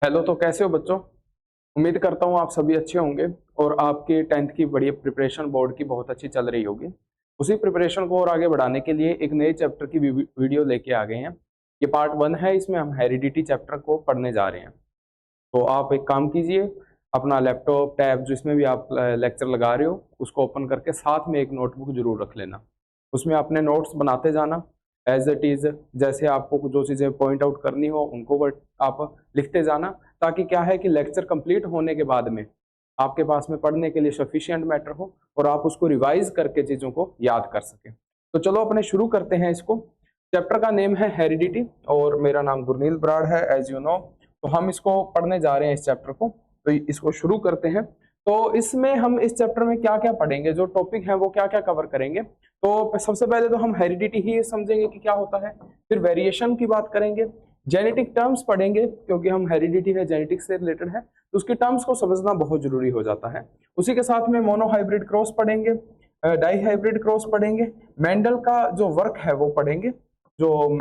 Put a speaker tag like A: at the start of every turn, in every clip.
A: Hello, तो कैसे हो बच्चों। उम्मीद करता हूँ आप सभी अच्छे होंगे और आपके 10th की बढ़िया प्रिपरेशन बोर्ड की बहुत अच्छी चल रही होगी। उसी प्रिपरेशन को और आगे बढ़ाने के लिए एक नए चैप्टर की वीडियो लेके आ गए हैं। ये पार्ट 1 है, इसमें हम हेरिडिटी चैप्टर को पढ़ने जा रहे हैं। तो आप एक काम कीजिए, अपना लैपटॉप टैब जिसमें भी आप लेक्चर लगा रहे हो उसको ओपन करके साथ में एक नोटबुक जरूर रख लेना। उसमें अपने नोट्स बनाते जाना एज इट इज। जैसे आपको जो चीज़ें पॉइंट आउट करनी हो उनको आप लिखते जाना, ताकि क्या है कि लेक्चर कंप्लीट होने के बाद में आपके पास में पढ़ने के लिए सफिशिएंट मैटर हो और आप उसको रिवाइज करके चीज़ों को याद कर सकें। तो चलो अपने शुरू करते हैं इसको। चैप्टर का नेम है हेरिडिटी और मेरा नाम गुरनील बराड़ है, एज यू नो। तो हम इसको पढ़ने जा रहे हैं इस चैप्टर को, तो इसको शुरू करते हैं। तो इसमें हम इस चैप्टर में क्या क्या पढ़ेंगे, जो टॉपिक है वो क्या क्या कवर करेंगे। तो सबसे पहले तो हम हेरिडिटी ही समझेंगे कि क्या होता है, फिर वेरिएशन की बात करेंगे, जेनेटिक टर्म्स पढ़ेंगे क्योंकि हम हेरिडिटी है जेनेटिक्स से रिलेटेड है, तो उसके टर्म्स को समझना बहुत जरूरी हो जाता है। उसी के साथ में मोनो हाइब्रिड क्रॉस पढ़ेंगे, डाई हाइब्रिड क्रॉस पढ़ेंगे, मेंडल का जो वर्क है वो पढ़ेंगे, जो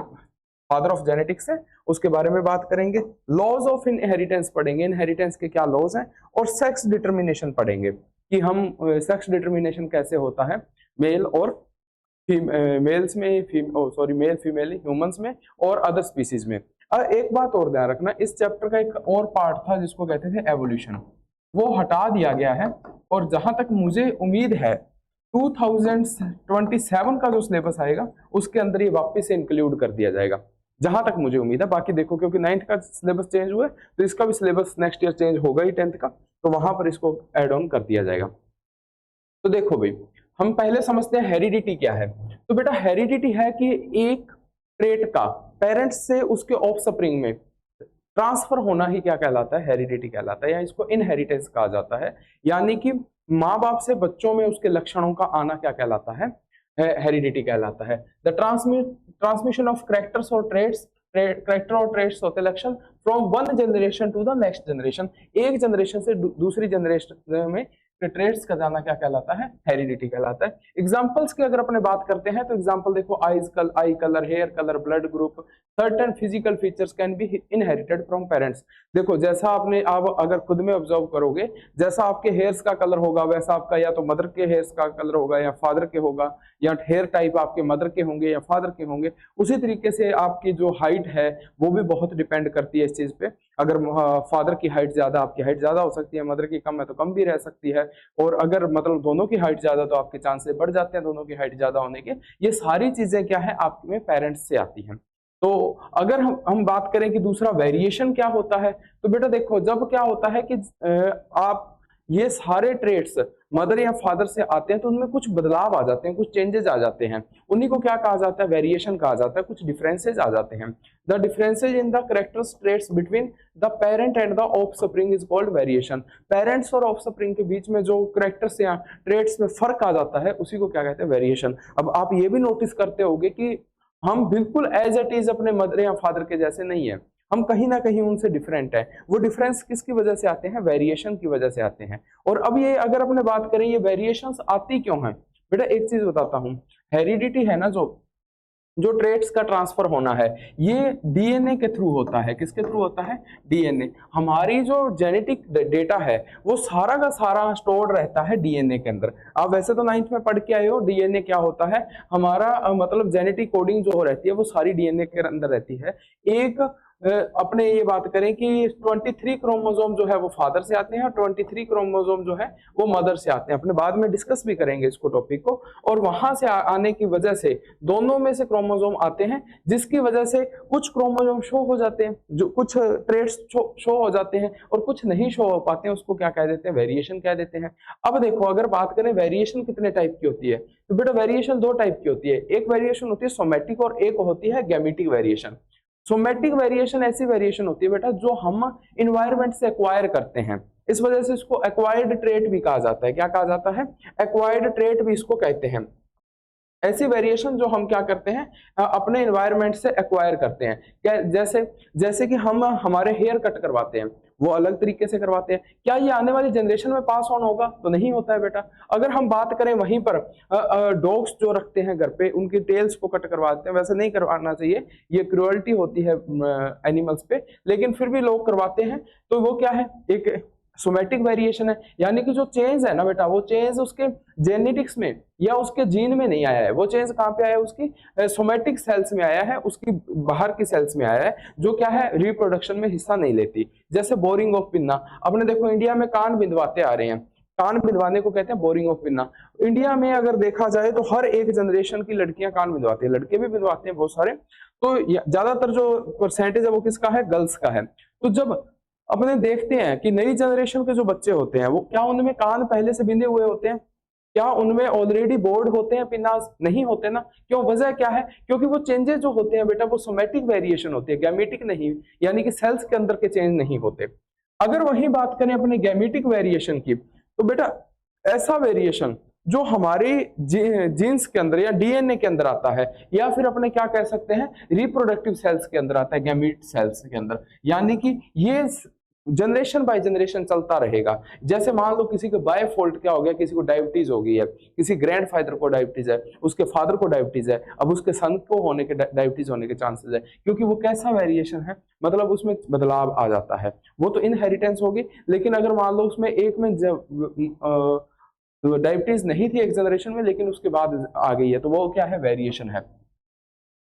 A: फादर ऑफ जेनेटिक्स है उसके बारे में बात करेंगे। लॉज ऑफ इनहेरिटेंस पढ़ेंगे, इनहेरिटेंस के क्या लॉज हैं, और सेक्स डिटर्मिनेशन पढ़ेंगे कि हम सेक्स डिटर्मिनेशन कैसे होता है मेल और मेल्स में, मेल फीमेल ह्यूमंस में और अदर स्पीसीज में। एक बात और ध्यान रखना, इस चैप्टर का एक और पार्ट था जिसको कहते थे एवोल्यूशन, वो हटा दिया गया है। और जहां तक मुझे उम्मीद है 2027 का जो सिलेबस आएगा उसके अंदर ये वापस से इंक्लूड कर दिया जाएगा, जहां तक मुझे उम्मीद है। बाकी देखो, क्योंकि 9th का सिलेबस चेंज हुआ है तो इसका भी सिलेबस नेक्स्ट ईयर चेंज होगा ही 10th का, तो वहां पर इसको एड ऑन कर दिया जाएगा। तो देखो भाई, हम पहले समझते हैं हेरिडिटी क्या है। तो बेटा हेरिडिटी है कि एक ट्रेट का पेरेंट्स से उसके ऑफस्प्रिंग में ट्रांसफर होना ही क्या कहलाता है, हेरिडिटी कहलाता है, या इसको इनहेरिटेंस कहा जाता है। यानी कि माँ बाप से बच्चों में उसके लक्षणों का आना क्या कहलाता है, हेरिडिटी कहलाता है। द ट्रांसमिशन ऑफ कैरेक्टर्स और ट्रेट्स, कैरेक्टर और ट्रेट्स होते लक्षण, from one generation to the next generation, एक जनरेशन से दूसरी जनरेशन में ट्रेट्स का जाना क्या कहलाता है, हेरिडिटी कहलाता है। एग्जांपल्स की अगर अपने बात करते हैं तो एग्जांपल देखो, eye colour, hair colour, blood group, certain physical features can be inherited from parents. देखो जैसा आपने आप अगर खुद में ऑब्जर्व करोगे, जैसा आपके हेयर्स का कलर होगा वैसा आपका या तो मदर के हेयर्स का कलर होगा या फादर के होगा, या हेयर टाइप आपके मदर के होंगे या फादर के होंगे। उसी तरीके से आपकी जो हाइट है वो भी बहुत डिपेंड करती है इस चीज पे। अगर फादर की हाइट ज्यादा, आपकी हाइट ज्यादा हो सकती है, मदर की कम है तो कम भी रह सकती है। और अगर मतलब दोनों की हाइट ज्यादा तो आपके चांसेस बढ़ जाते हैं दोनों की हाइट ज्यादा होने के। ये सारी चीजें क्या है आप में पेरेंट्स से आती हैं। तो अगर हम बात करें कि दूसरा वेरिएशन क्या होता है, तो बेटा देखो, जब क्या होता है कि आप ये सारे ट्रेट्स मदर या फादर से आते हैं तो उनमें कुछ बदलाव आ जाते हैं, कुछ चेंजेस आ जाते हैं, उन्हीं को क्या कहा जाता है, वेरिएशन कहा जाता है। कुछ डिफरेंसेस आ जाते हैं। The differences in the characters traits between the parent and the offspring is called variation. Parents और ऑफस्प्रिंग के बीच में जो कैरेक्टर्स या ट्रेट्स में फर्क आ जाता है उसी को क्या कहते हैं, वेरिएशन। अब आप ये भी नोटिस करते होंगे कि हम बिल्कुल एज इट इज अपने मदर या फादर के जैसे नहीं है, हम कहीं ना कहीं उनसे डिफरेंट है। वो डिफरेंस किसकी वजह से आते हैं, वेरिएशन की वजह से आते हैं। और अब ये अगर अपने बात करें ये वेरिएशंस आती क्यों हैं, बेटा एक चीज बताता हूं। हेरिडिटी है ना, जो जो ट्रेट्स का ट्रांसफर होना है ये डीएनए के थ्रू होता है। किसके थ्रू होता है, डीएनए। हमारी जो जेनेटिक डेटा है वो सारा का सारा स्टोर्ड रहता है डीएनए के अंदर। आप वैसे तो 9th में पढ़ के आए हो डीएनए क्या होता है। हमारा मतलब जेनेटिक कोडिंग जो रहती है वो सारी डीएनए के अंदर रहती है। एक अपने ये बात करें कि 23 क्रोमोसोम जो है वो फादर से आते हैं और 23 क्रोमोसोम जो है वो मदर से आते हैं। अपने बाद में डिस्कस भी करेंगे इसको टॉपिक को। और वहां से आने की वजह से दोनों में से क्रोमोसोम आते हैं, जिसकी वजह से कुछ क्रोमोसोम शो हो जाते हैं, जो कुछ ट्रेट्स शो हो जाते हैं और कुछ नहीं शो हो पाते हैं, उसको क्या कह देते हैं, वेरिएशन कह देते हैं। अब देखो अगर बात करें वेरिएशन कितने टाइप की होती है, तो बेटा वेरिएशन दो टाइप की होती है। एक वेरिएशन होती है सोमैटिक और एक होती है गैमेटिक वेरिएशन। सोमैटिक वेरिएशन ऐसी वेरिएशन होती है बेटा जो हम इन्वायरमेंट से एक्वायर करते हैं, इस वजह से इसको एक्वायर्ड ट्रेट भी कहा जाता है। क्या कहा जाता है, एक्वायर्ड ट्रेट भी इसको कहते हैं। ऐसी वेरिएशन जो हम क्या करते हैं अपने एनवायरनमेंट से एक्वायर करते हैं। क्या जैसे जैसे कि हम हमारे हेयर कट करवाते हैं, वो अलग तरीके से करवाते हैं, क्या ये आने वाली जनरेशन में पास ऑन होगा? तो नहीं होता है बेटा। अगर हम बात करें वहीं पर डॉग्स जो रखते हैं घर पे, उनकी टेल्स को कट करवाते हैं, वैसे नहीं करवाना चाहिए, ये क्रुअल्टी होती है एनिमल्स पे, लेकिन फिर भी लोग करवाते हैं। तो वो क्या है, एक सोमेटिक वेरिएशन है, यानी कि जो चेंज है ना बेटा, वो चेंज उसके जेनेटिक्स में या उसके जीन में नहीं आया है, वो चेंज कहाँ पे आया है, उसकी सोमेटिक सेल्स में आया है, उसकी बाहर की सेल्स में आया है, जो क्या है रिप्रोडक्शन में हिस्सा नहीं लेती। जैसे बोरिंग ऑफ पिन्ना, अपने देखो इंडिया में कान बिंदवाते आ रहे हैं, कान बिंदवाने को कहते हैं बोरिंग ऑफ पिन्ना। इंडिया में अगर देखा जाए तो हर एक जनरेशन की लड़कियां कान बिंदवाती है, लड़के भी बिंदवाते हैं बहुत सारे, तो ज्यादातर जो परसेंटेज है वो किसका है, गर्ल्स का है। तो जब अपने देखते हैं कि नई जनरेशन के जो बच्चे होते हैं वो क्या उनमें कान पहले से बिंदे हुए होते हैं, क्या उनमें ऑलरेडी बोर्ड होते हैं पिन्नास? नहीं होते ना। क्यों? वजह क्या है? क्योंकि वो चेंजेस जो होते हैं बेटा वो सोमेटिक वेरिएशन होती है, गैमेटिक नहीं, यानी कि सेल्स के अंदर के चेंज नहीं होते। अगर वही बात करें अपने गैमेटिक वेरिएशन की, तो बेटा ऐसा वेरिएशन जो हमारे जीन्स के अंदर या डीएनए के अंदर आता है, या फिर अपने क्या कह सकते हैं रिप्रोडक्टिव सेल्स के अंदर आता है, गैमीट सेल्स के अंदर, यानी कि ये जनरेशन बाय जनरेशन चलता रहेगा। जैसे मान लो किसी को बाय फॉल्ट क्या हो गया, किसी को डायबिटीज हो गई है, किसी ग्रैंडफादर को डायबिटीज है, उसके फादर को डायबिटीज है, अब उसके सन को होने के डायबिटीज होने के चांसेस है, क्योंकि वो कैसा वेरिएशन है, मतलब उसमें बदलाव आ जाता है। वो तो इनहेरिटेंस होगी, लेकिन अगर मान लो उसमें एक में डायबिटीज नहीं थी एक जनरेशन में, लेकिन उसके बाद आ गई है, तो वो क्या है, वेरिएशन है।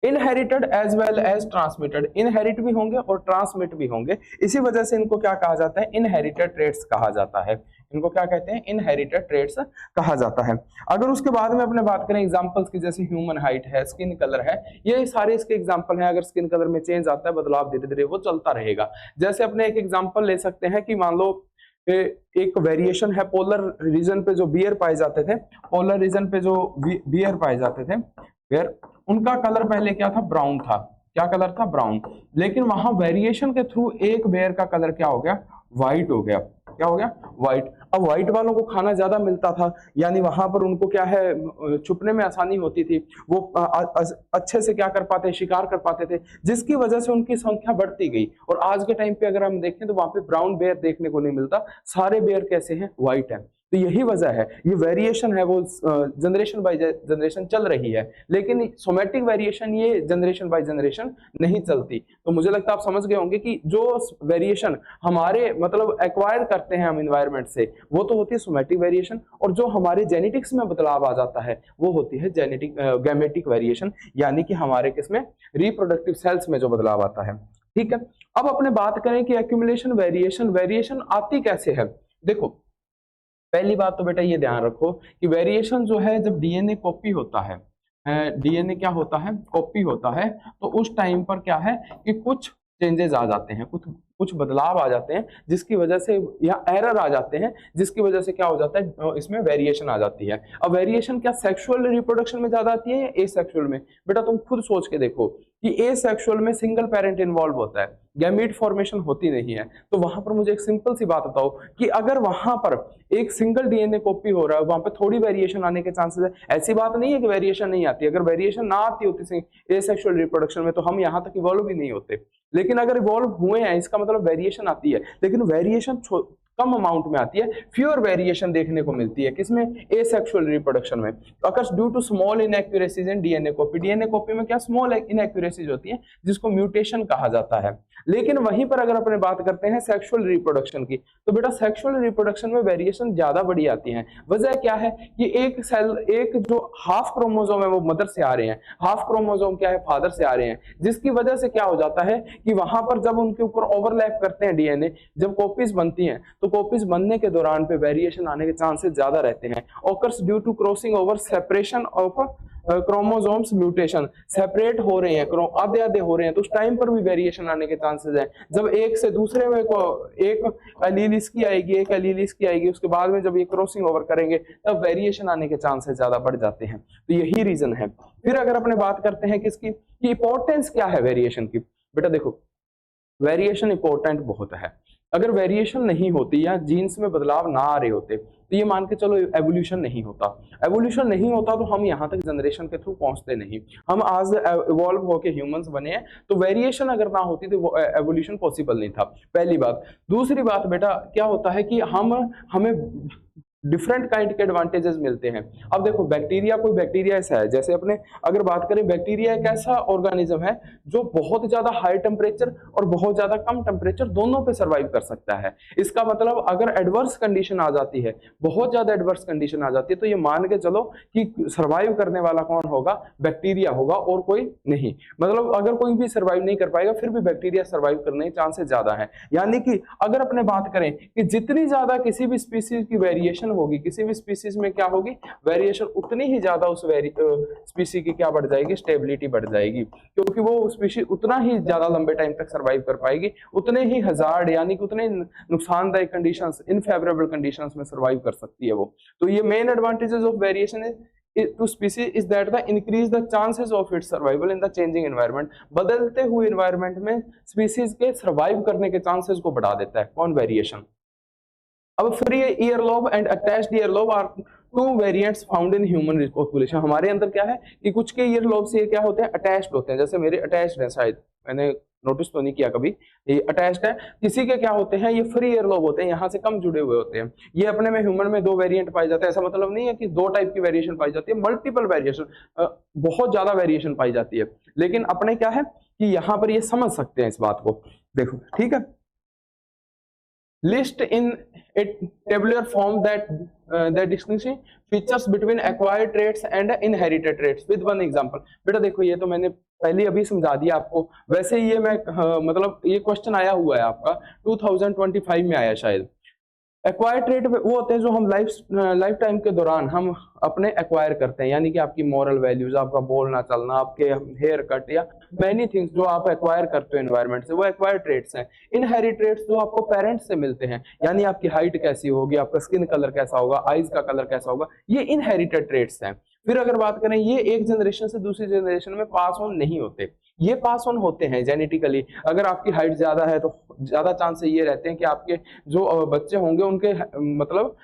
A: Inherited as well as transmitted, inherit भी होंगे और ट्रांसमिट भी होंगे, इसी वजह से इनको क्या कहा जाता है, इनहेरिटेड ट्रेट्स कहा जाता है। इनको क्या कहते हैं, इनहेरिटेड ट्रेट्स कहा जाता है। अगर उसके बाद में अपने बात करें एग्जांपल्स की, जैसे ह्यूमन हाइट है, स्किन कलर है, ये सारे इसके एग्जांपल हैं। अगर स्किन कलर में चेंज आता है, बदलाव धीरे धीरे वो चलता रहेगा। जैसे अपने एक एग्जांपल ले सकते हैं कि मान लो एक वेरिएशन है, पोलर रीजन पे जो बियर पाए जाते थे, पोलर रीजन पे जो बियर पाए जाते थे, बियर, उनका कलर पहले क्या था, ब्राउन था। क्या कलर था, ब्राउन। लेकिन वहां वेरिएशन के थ्रू एक बेयर का कलर क्या हो गया, व्हाइट हो गया। क्या हो गया, व्हाइट। अब व्हाइट वालों को खाना ज्यादा मिलता था, यानी वहां पर उनको क्या है, छुपने में आसानी होती थी, वो अच्छे से क्या कर पाते, शिकार कर पाते थे, जिसकी वजह से उनकी संख्या बढ़ती गई। और आज के टाइम पे अगर हम देखें तो वहां पे ब्राउन बेयर देखने को नहीं मिलता, सारे बेयर कैसे हैं, व्हाइट है। तो यही वजह है, ये वेरिएशन है वो जनरेशन बाय जनरेशन चल रही है, लेकिन सोमेटिक वेरिएशन ये जनरेशन बाय जनरेशन नहीं चलती। तो मुझे लगता है आप समझ गए होंगे कि जो वेरिएशन हमारे मतलब एक्वायर करते हैं हम इन्वायरमेंट से, वो तो होती है सोमेटिक वेरिएशन, और जो हमारे जेनेटिक्स में बदलाव आ जाता है वो होती है जेनेटिक गैमेटिक वेरिएशन, यानी कि हमारे किसमें, रिप्रोडक्टिव सेल्स में जो बदलाव आता है। ठीक है, अब अपने बात करें कि एक्यूमुलेशन वेरिएशन, वेरिएशन आती कैसे है। देखो पहली बात तो बेटा ये ध्यान रखो कि वेरिएशन जो है, जब डीएनए कॉपी होता है, डीएनए क्या होता है, कॉपी होता है, तो उस टाइम पर क्या है कि कुछ चेंजेस आ जाते हैं, कुछ बदलाव आ जाते हैं, जिसकी वजह से या एरर आ जाते हैं, जिसकी वजह से क्या हो जाता है, इसमें वेरिएशन आ जाती है। अब वेरिएशन क्या सेक्सुअल रिप्रोडक्शन में ज्यादा आती है या एसेक्सुअल में? बेटा तुम खुद सोच के देखो कि एसेक्सुअल में सिंगल पेरेंट इन्वॉल्व होता है, गैमीट फॉर्मेशन होती नहीं है, तो वहां पर मुझे एक सिंपल सी बात बताओ कि अगर वहां पर एक सिंगल डीएनए कॉपी हो रहा है, वहां पर थोड़ी वेरिएशन आने के चांसेस है। ऐसी बात नहीं है कि वेरिएशन नहीं आती, अगर वेरिएशन ना आती होती एसेक्सुअल रिप्रोडक्शन में तो हम यहाँ तक इवॉल्व भी नहीं होते। लेकिन अगर इवॉल्व हुए हैं इसका मतलब वेरिएशन आती है, लेकिन वेरिएशन कम अमाउंट में आती है, फ्यूअर वेरिएशन देखने को मिलती है किसमें, एसेक्सुअल रिप्रोडक्शन में। Occurs due to small inaccuracies in DNA copy, DNA copy में क्या स्मॉल इनएक्यूरेसीज होती है, जिसको म्यूटेशन कहा जाता है। लेकिन वहीं पर अगर अपने बात करते हैं सेक्सुअल रिप्रोडक्शन की, तो बेटा सेक्सुअल रिप्रोडक्शन में वेरिएशन ज्यादा बड़ी आती है। वजह क्या है कि एक सेल, एक जो हाफ क्रोमोसोम है वो मदर से आ रहे हैं, हाफ क्रोमोसोम क्या है, फादर से आ रहे हैं, जिसकी वजह से क्या हो जाता है कि वहां पर जब उनके ऊपर ओवरलैप करते हैं डीएनए, जब कॉपीज बनती हैं, तो कॉपीज बनने के दौरान पे वेरिएशन आने के चांसेस ज्यादा रहते हैं। Occurs due to crossing over separation of chromosomes, mutation, separate हो रहे हैं, आधे आधे हो रहे हैं, तो उस टाइम पर भी वेरिएशन आने के चांसेस हैं। जब एक से दूसरे में को एक एलील इसकी आएगी, एक एलील इसकी आएगी, उसके बाद में जब ये क्रॉसिंग ओवर करेंगे तब वेरिएशन आने के चांसेस ज्यादा बढ़ जाते हैं। तो यही रीजन है। फिर अगर अपने बात करते हैं किसकी, कि इंपॉर्टेंस क्या है वेरिएशन की। बेटा देखो वेरिएशन इंपॉर्टेंट बहुत है। अगर वेरिएशन नहीं होती या जीन्स में बदलाव ना आ रहे होते तो ये मान के चलो एवोल्यूशन नहीं होता। एवोल्यूशन नहीं होता तो हम यहाँ तक जनरेशन के थ्रू पहुंचते नहीं। हम आज इवॉल्व होके ह्यूमंस बने हैं, तो वेरिएशन अगर ना होती तो एवोल्यूशन पॉसिबल नहीं था, पहली बात। दूसरी बात बेटा क्या होता है कि हमें डिफरेंट काइंड के एडवांटेजेस मिलते हैं। अब देखो बैक्टीरिया, कोई बैक्टीरिया ऐसा है, जैसे अपने अगर बात करें, बैक्टीरिया एक ऐसा ऑर्गेनिज्म है जो बहुत ज्यादा हाई टेम्परेचर और बहुत ज्यादा कम टेम्परेचर दोनों पे सर्वाइव कर सकता है। इसका मतलब अगर एडवर्स कंडीशन आ जाती है, बहुत ज्यादा एडवर्स कंडीशन आ जाती है, तो ये मान के चलो कि सर्वाइव करने वाला कौन होगा, बैक्टीरिया होगा और कोई नहीं। मतलब अगर कोई भी सर्वाइव नहीं कर पाएगा फिर भी बैक्टीरिया सर्वाइव करने के चांसेस ज्यादा है। यानी कि अगर अपने बात करें कि जितनी ज्यादा किसी भी स्पीसीज की वेरिएशन होगी, किसी भी स्पीसीज में क्या होगी, वेरिएशन, उतनी ही ज्यादा उस स्पीसी की क्या बढ़ जाएगी, स्टेबिलिटी बढ़ जाएगी, क्योंकि वो स्पीसी उतना ही ज्यादा लंबे टाइम तक सर्वाइव कर पाएगी, उतने ही हजार्ड यानी कि उतने नुकसानदायक कंडीशंस, इनफेवरेबल कंडीशंस में सर्वाइव कर सकती है वो। तो ये main advantages of variation to species is that the increase the chances of its survival in the changing environment। बदलते हुए environment में species के survive करने के chances को बढ़ा देता है कौन, वेरिएशन। अब free ear lobe and attached ear lobe are two variants found in human population. हमारे अंदर क्या है कि कुछ के ईयर लोब से ये क्या होते हैं, अटैच्ड होते हैं, जैसे मेरे अटैच्ड है, शायद मैंने नोटिस तो नहीं किया कभी, ये अटैच्ड है। किसी के क्या होते हैं, ये फ्री ईयर लोब होते हैं, यहाँ से कम जुड़े हुए होते हैं। ये अपने में ह्यूमन में दो वेरिएंट पाए जाते हैं, ऐसा मतलब नहीं है कि दो टाइप की वेरिएशन पाई जाती है, मल्टीपल वेरिएशन, बहुत ज्यादा वेरिएशन पाई जाती है। लेकिन अपने क्या है कि यहाँ पर ये समझ सकते हैं इस बात को, देखो ठीक है। List in a tabular form that distinguishing features between acquired traits and inherited traits with one example। बेटा देखो ये तो मैंने पहले अभी समझा दिया आपको, वैसे ये मैं मतलब ये क्वेश्चन आया हुआ है आपका 2025 में आया शायद। एक्वायर ट्रेट वो होते हैं जो हम लाइफ टाइम के दौरान हम अपने एक्वायर करते हैं, यानी कि आपकी मॉरल वैल्यूज, आपका बोलना चलना, आपके हेयर कट या मैनी थिंग्स जो आप एक्वायर करते हो एनवायरनमेंट से, वो एक्वायर ट्रेट्स हैं। इनहेरिट ट्रेट्स जो आपको पेरेंट्स से मिलते हैं, यानी आपकी हाइट कैसी होगी, आपका स्किन कलर कैसा होगा, आईज का कलर कैसा होगा, ये इनहेरिटेड ट्रेट्स हैं। फिर अगर बात करें, ये एक जनरेशन से दूसरी जनरेशन में पास ऑन नहीं होते, ये पास ऑन होते हैं जेनेटिकली। अगर आपकी हाइट ज्यादा है तो ज्यादा चांस ये रहते हैं कि आपके जो बच्चे होंगे उनके मतलब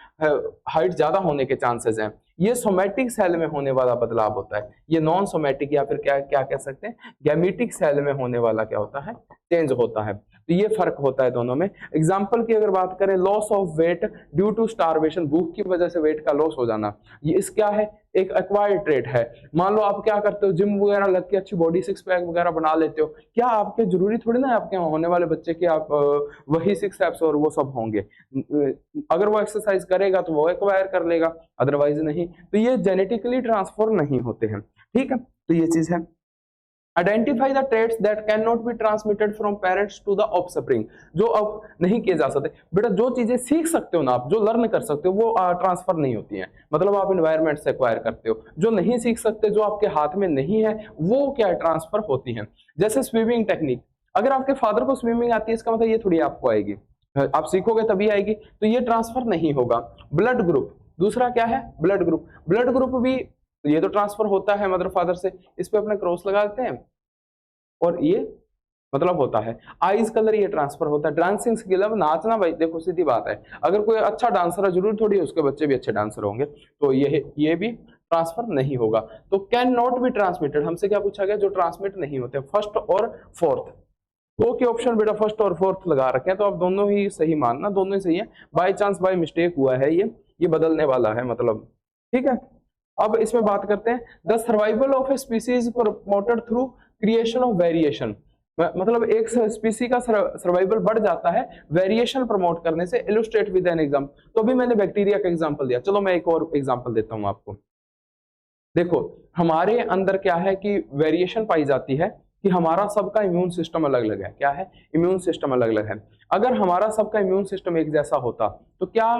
A: हाइट ज्यादा होने के चांसेस हैं। ये सोमैटिक सेल में होने वाला बदलाव होता है, ये नॉन सोमैटिक या फिर क्या क्या कह सकते हैं, गैमेटिक सेल में होने वाला क्या होता है, चेंज होता है। तो ये फर्क होता है दोनों में। एग्जाम्पल की अगर बात करें, loss of weight due to starvation, भूख की वजह से वेट का लॉस हो जाना, ये इस क्या है, एक एक्वायर्ड ट्रेट है। मान लो आप क्या करते हो, जिम वगैरह लग के अच्छी बॉडी सिक्स पैक वगैरह बना लेते हो, क्या आपके जरूरी थोड़ी ना आपके होने वाले बच्चे के आप वही सिक्स पैक्स और वो सब होंगे। अगर वो एक्सरसाइज करेगा तो वो एक्वायर कर लेगा, अदरवाइज नहीं। तो ये जेनेटिकली ट्रांसफर नहीं होते हैं, ठीक है। तो ये चीज है। Identify the traits that can not be transmitted from parents to the offspring, जो अब नहीं किए जा सकते। बेटा जो चीजें सीख सकते हो ना आप, जो लर्न कर सकते हो, वो ट्रांसफर नहीं होती हैं, मतलब आप एनवायरनमेंट से एक्वायर करते हो। जो नहीं सीख सकते, जो आपके हाथ में नहीं है, वो क्या ट्रांसफर होती हैं। जैसे स्विमिंग टेक्निक, अगर आपके फादर को स्विमिंग आती है, इसका मतलब ये थोड़ी आपको आएगी, आप सीखोगे तभी आएगी, तो ये ट्रांसफर नहीं होगा। ब्लड ग्रुप, दूसरा क्या है, ब्लड ग्रुप। ब्लड ग्रुप भी ये तो ट्रांसफर होता है मदर फादर से, इस पे अपने क्रॉस लगा देते हैं और ये मतलब होता है। आईज कलर ये ट्रांसफर होता है। डांसिंग स्किल, अब नाचना भाई देखो सीधी बात है, अगर कोई अच्छा डांसर है जरूर थोड़ी उसके बच्चे भी अच्छे डांसर होंगे, तो ये भी ट्रांसफर नहीं होगा। तो कैन नॉट बी ट्रांसमिटेड, हमसे क्या पूछा गया, जो ट्रांसमिट नहीं होते, फर्स्ट और फोर्थ। दो के ऑप्शन बेटा फर्स्ट और फोर्थ लगा रखे हैं, तो आप दोनों ही सही मानना, दोनों ही सही है। बाय चांस बाय मिस्टेक हुआ है, ये बदलने वाला है मतलब, ठीक है। अब इसमें बात करते हैं, the survival of a species promoted through creation of variation, मतलब एक स्पीसी का सर्वाइवल बढ़ जाता है वेरिएशन प्रमोट करने से। इलुस्ट्रेट विद एन एग्जांपल, तो अभी मैंने बैक्टीरिया का एग्जांपल दिया, चलो मैं एक और एग्जांपल देता हूं आपको। देखो हमारे अंदर क्या है कि वेरिएशन पाई जाती है कि हमारा सबका इम्यून सिस्टम अलग अलग है। क्या है, इम्यून सिस्टम अलग अलग है। अगर हमारा सबका इम्यून सिस्टम एक जैसा होता तो क्या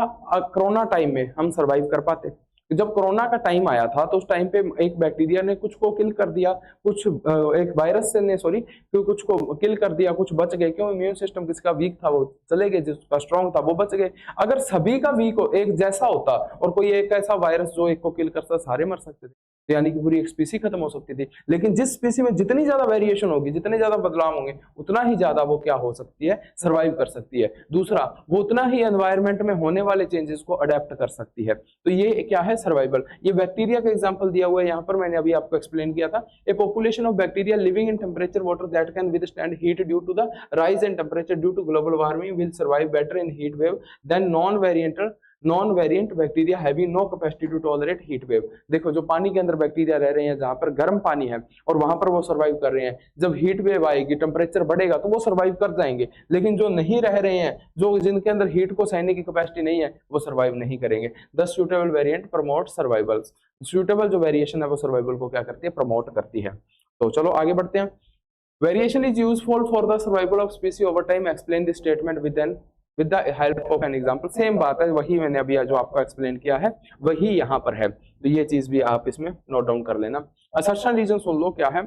A: कोरोना टाइम में हम सर्वाइव कर पाते। जब कोरोना का टाइम आया था तो उस टाइम पे एक बैक्टीरिया ने कुछ को किल कर दिया, कुछ एक वायरस से ने सॉरी कुछ को किल कर दिया, कुछ बच गए। क्यों, इम्यून सिस्टम किसका वीक था वो चले गए, जिसका स्ट्रांग था वो बच गए। अगर सभी का वीक एक जैसा होता और कोई एक ऐसा वायरस जो एक को किल करता, सारे मर सकते थे। तो यानी कि पूरी एक स्पीसी खत्म हो सकती थी। लेकिन जिस स्पीसी में जितनी ज्यादा वेरिएशन होगी, जितने ज्यादा बदलाव होंगे, उतना ही ज्यादा वो क्या हो सकती है, सर्वाइव कर सकती है। दूसरा, वो उतना ही एनवायरमेंट में होने वाले चेंजेस को अडेप्ट कर सकती है। तो ये क्या है, सर्वाइवल। ये बैक्टीरिया का एग्जांपल दिया हुआ है यहाँ पर, मैंने अभी आपको एक्सप्लेन किया था। A population of bacteria living in temperature water that can withstand heat due to the rise in temperature due to global warming will survive better in heat wave than non variant bacteria having no capacity to tolerate heat wave. देखो, जो पानी के अंदर bacteria रह रहे हैं, जहां पर गर्म पानी है और वहां पर वो सर्वाइव कर रहे हैं, जब हीट वेव आएगी, टेम्परेचर बढ़ेगा, तो वो सर्वाइव कर जाएंगे। लेकिन जो नहीं रह रहे हैं, जो जिनके अंदर हीट को सहने की कैपेसिटी नहीं है, वो सर्वाइव नहीं करेंगे। The suitable variant promote survival. Suitable जो वेरिएशन है वो सर्वाइवल को क्या करती है, प्रमोट करती है। तो चलो आगे बढ़ते हैं। Variation is useful for the survival of स्पीसी over time. Explain this statement with the help of an example. Same बात है, वही मैंने अभी जो आपको एक्सप्लेन किया है वही यहाँ पर है, तो ये चीज भी आप इसमें नोट डाउन कर लेना। असर्शन रीजन सुन लो क्या है।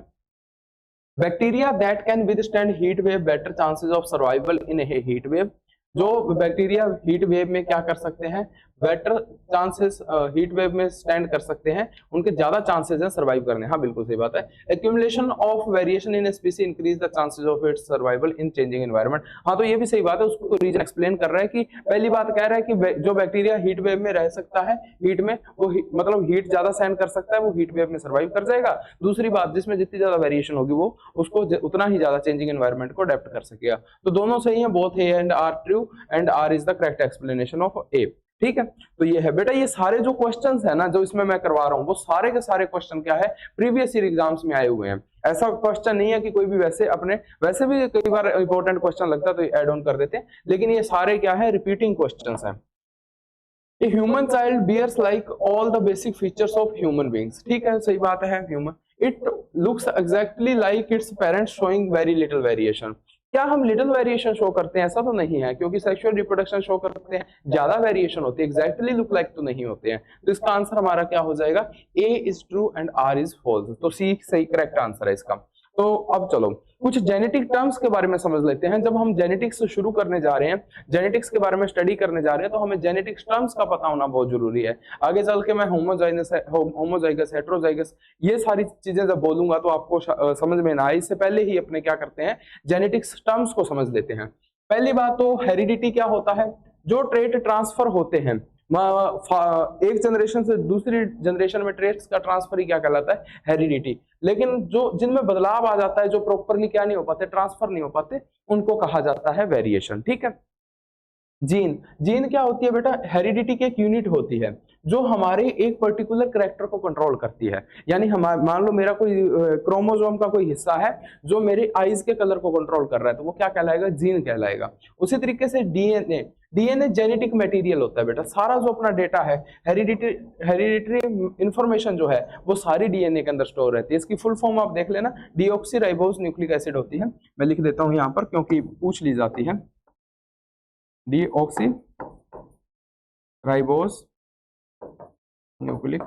A: Bacteria that can withstand heat wave better chances of survival in A heat wave. जो बैक्टीरिया हीट वेव में क्या कर सकते हैं, बेटर चांसेस हीट वेव में स्टैंड कर सकते हैं, उनके ज्यादा चांसेस हैं सर्वाइव करने। हाँ बिल्कुल सही बात है। Accumulation of variation in स्पीसी increase the chances of its survival in changing environment. हाँ तो ये भी सही बात है, उसको रीजन एक्सप्लेन कर रहा है कि पहली बात कह रहा है कि जो बैक्टीरिया हीट वेव में रह सकता है, हीट में वो मतलब हीट ज्यादा सहन कर सकता है, वो हीट वेव में सर्वाइव कर जाएगा। दूसरी बात, जिसमें जितनी ज्यादा वेरिएशन होगी वो उसको उतना ही ज्यादा चेंजिंग एनवायरनमेंट को अडेप्ट कर सकेगा। तो दोनों सही है, both A and R true and R is the correct explanation of A. ठीक है, तो ये है बेटा, ये सारे जो क्वेश्चंस है ना जो इसमें मैं करवा रहा हूँ, वो सारे के सारे क्वेश्चन क्या है, प्रीवियस ईयर एग्जाम्स में आए हुए हैं। ऐसा क्वेश्चन नहीं है कि कोई भी वैसे भी कई बार इंपॉर्टेंट क्वेश्चन लगता है तो ऐड ऑन कर देते हैं, लेकिन ये सारे क्या है, रिपीटिंग क्वेश्चंस हैं। A human child bears like all the basic features of human beings। ठीक है, सही बात है, human. It looks exactly like its parents showing very little variation। क्या हम लिटिल वेरिएशन शो करते हैं? ऐसा तो नहीं है, क्योंकि सेक्सुअल रिप्रोडक्शन शो करते हैं, ज्यादा वेरिएशन होती है, एग्जैक्टली लुक लाइक तो नहीं होते हैं। तो इसका आंसर हमारा क्या हो जाएगा, A is true and R is false. तो सी सही करेक्ट आंसर है इसका। तो अब चलो कुछ जेनेटिक टर्म्स के बारे में समझ लेते हैं। जब हम जेनेटिक्स शुरू करने जा रहे हैं, जेनेटिक्स के बारे में स्टडी करने जा रहे हैं, तो हमें जेनेटिक्स टर्म्स का पता होना बहुत जरूरी है। आगे चल के मैं होमोजाइगस, हेटेरोजाइगस, ये सारी चीजें जब बोलूंगा तो आपको समझ में ना आए, इससे पहले ही अपने क्या करते हैं, जेनेटिक्स टर्म्स को समझ लेते हैं। पहली बात तो हेरिडिटी क्या होता है, जो ट्रेट ट्रांसफर होते हैं एक जनरेशन से दूसरी जनरेशन में, ट्रेट्स का ट्रांसफर ही क्या कहलाता है, हेरिडिटी। लेकिन जो जिनमें बदलाव आ जाता है, जो प्रॉपरली क्या नहीं हो पाते, ट्रांसफर नहीं हो पाते, उनको कहा जाता है वेरिएशन। ठीक है। जीन क्या होती है बेटा, हेरिडिटी की एक यूनिट होती है जो हमारे एक पर्टिकुलर कैरेक्टर को कंट्रोल करती है। यानी मान लो मेरा कोई क्रोमोसोम का कोई हिस्सा है जो मेरे आईज के कलर को कंट्रोल कर रहा है, तो वो क्या कहलाएगा, जीन कहलाएगा। उसी तरीके से डीएनए जेनेटिक मटेरियल होता है बेटा, सारा जो अपना डेटा है, हेरिडिटरी इंफॉर्मेशन जो है वो सारी डीएनए के अंदर स्टोर रहती है। इसकी फुल फॉर्म आप देख लेना, डीऑक्सीराइबोस न्यूक्लिक एसिड होती है। मैं लिख देता हूँ यहाँ पर क्योंकि पूछ ली जाती है, डीऑक्सीराइबोस न्यूक्लिक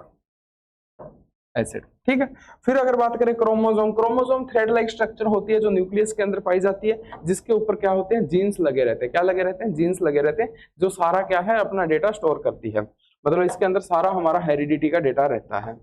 A: एसिड। ठीक है। फिर अगर बात करें क्रोमोसोम थ्रेड लाइक स्ट्रक्चर होती है जो न्यूक्लियस के अंदर पाई जाती है, जिसके ऊपर क्या होते हैं, जीन्स लगे रहते हैं। क्या लगे रहते हैं, जीन्स लगे रहते हैं, जो सारा क्या है, अपना डेटा स्टोर करती है। मतलब इसके अंदर सारा हमारा हेरिडिटी का डेटा रहता है।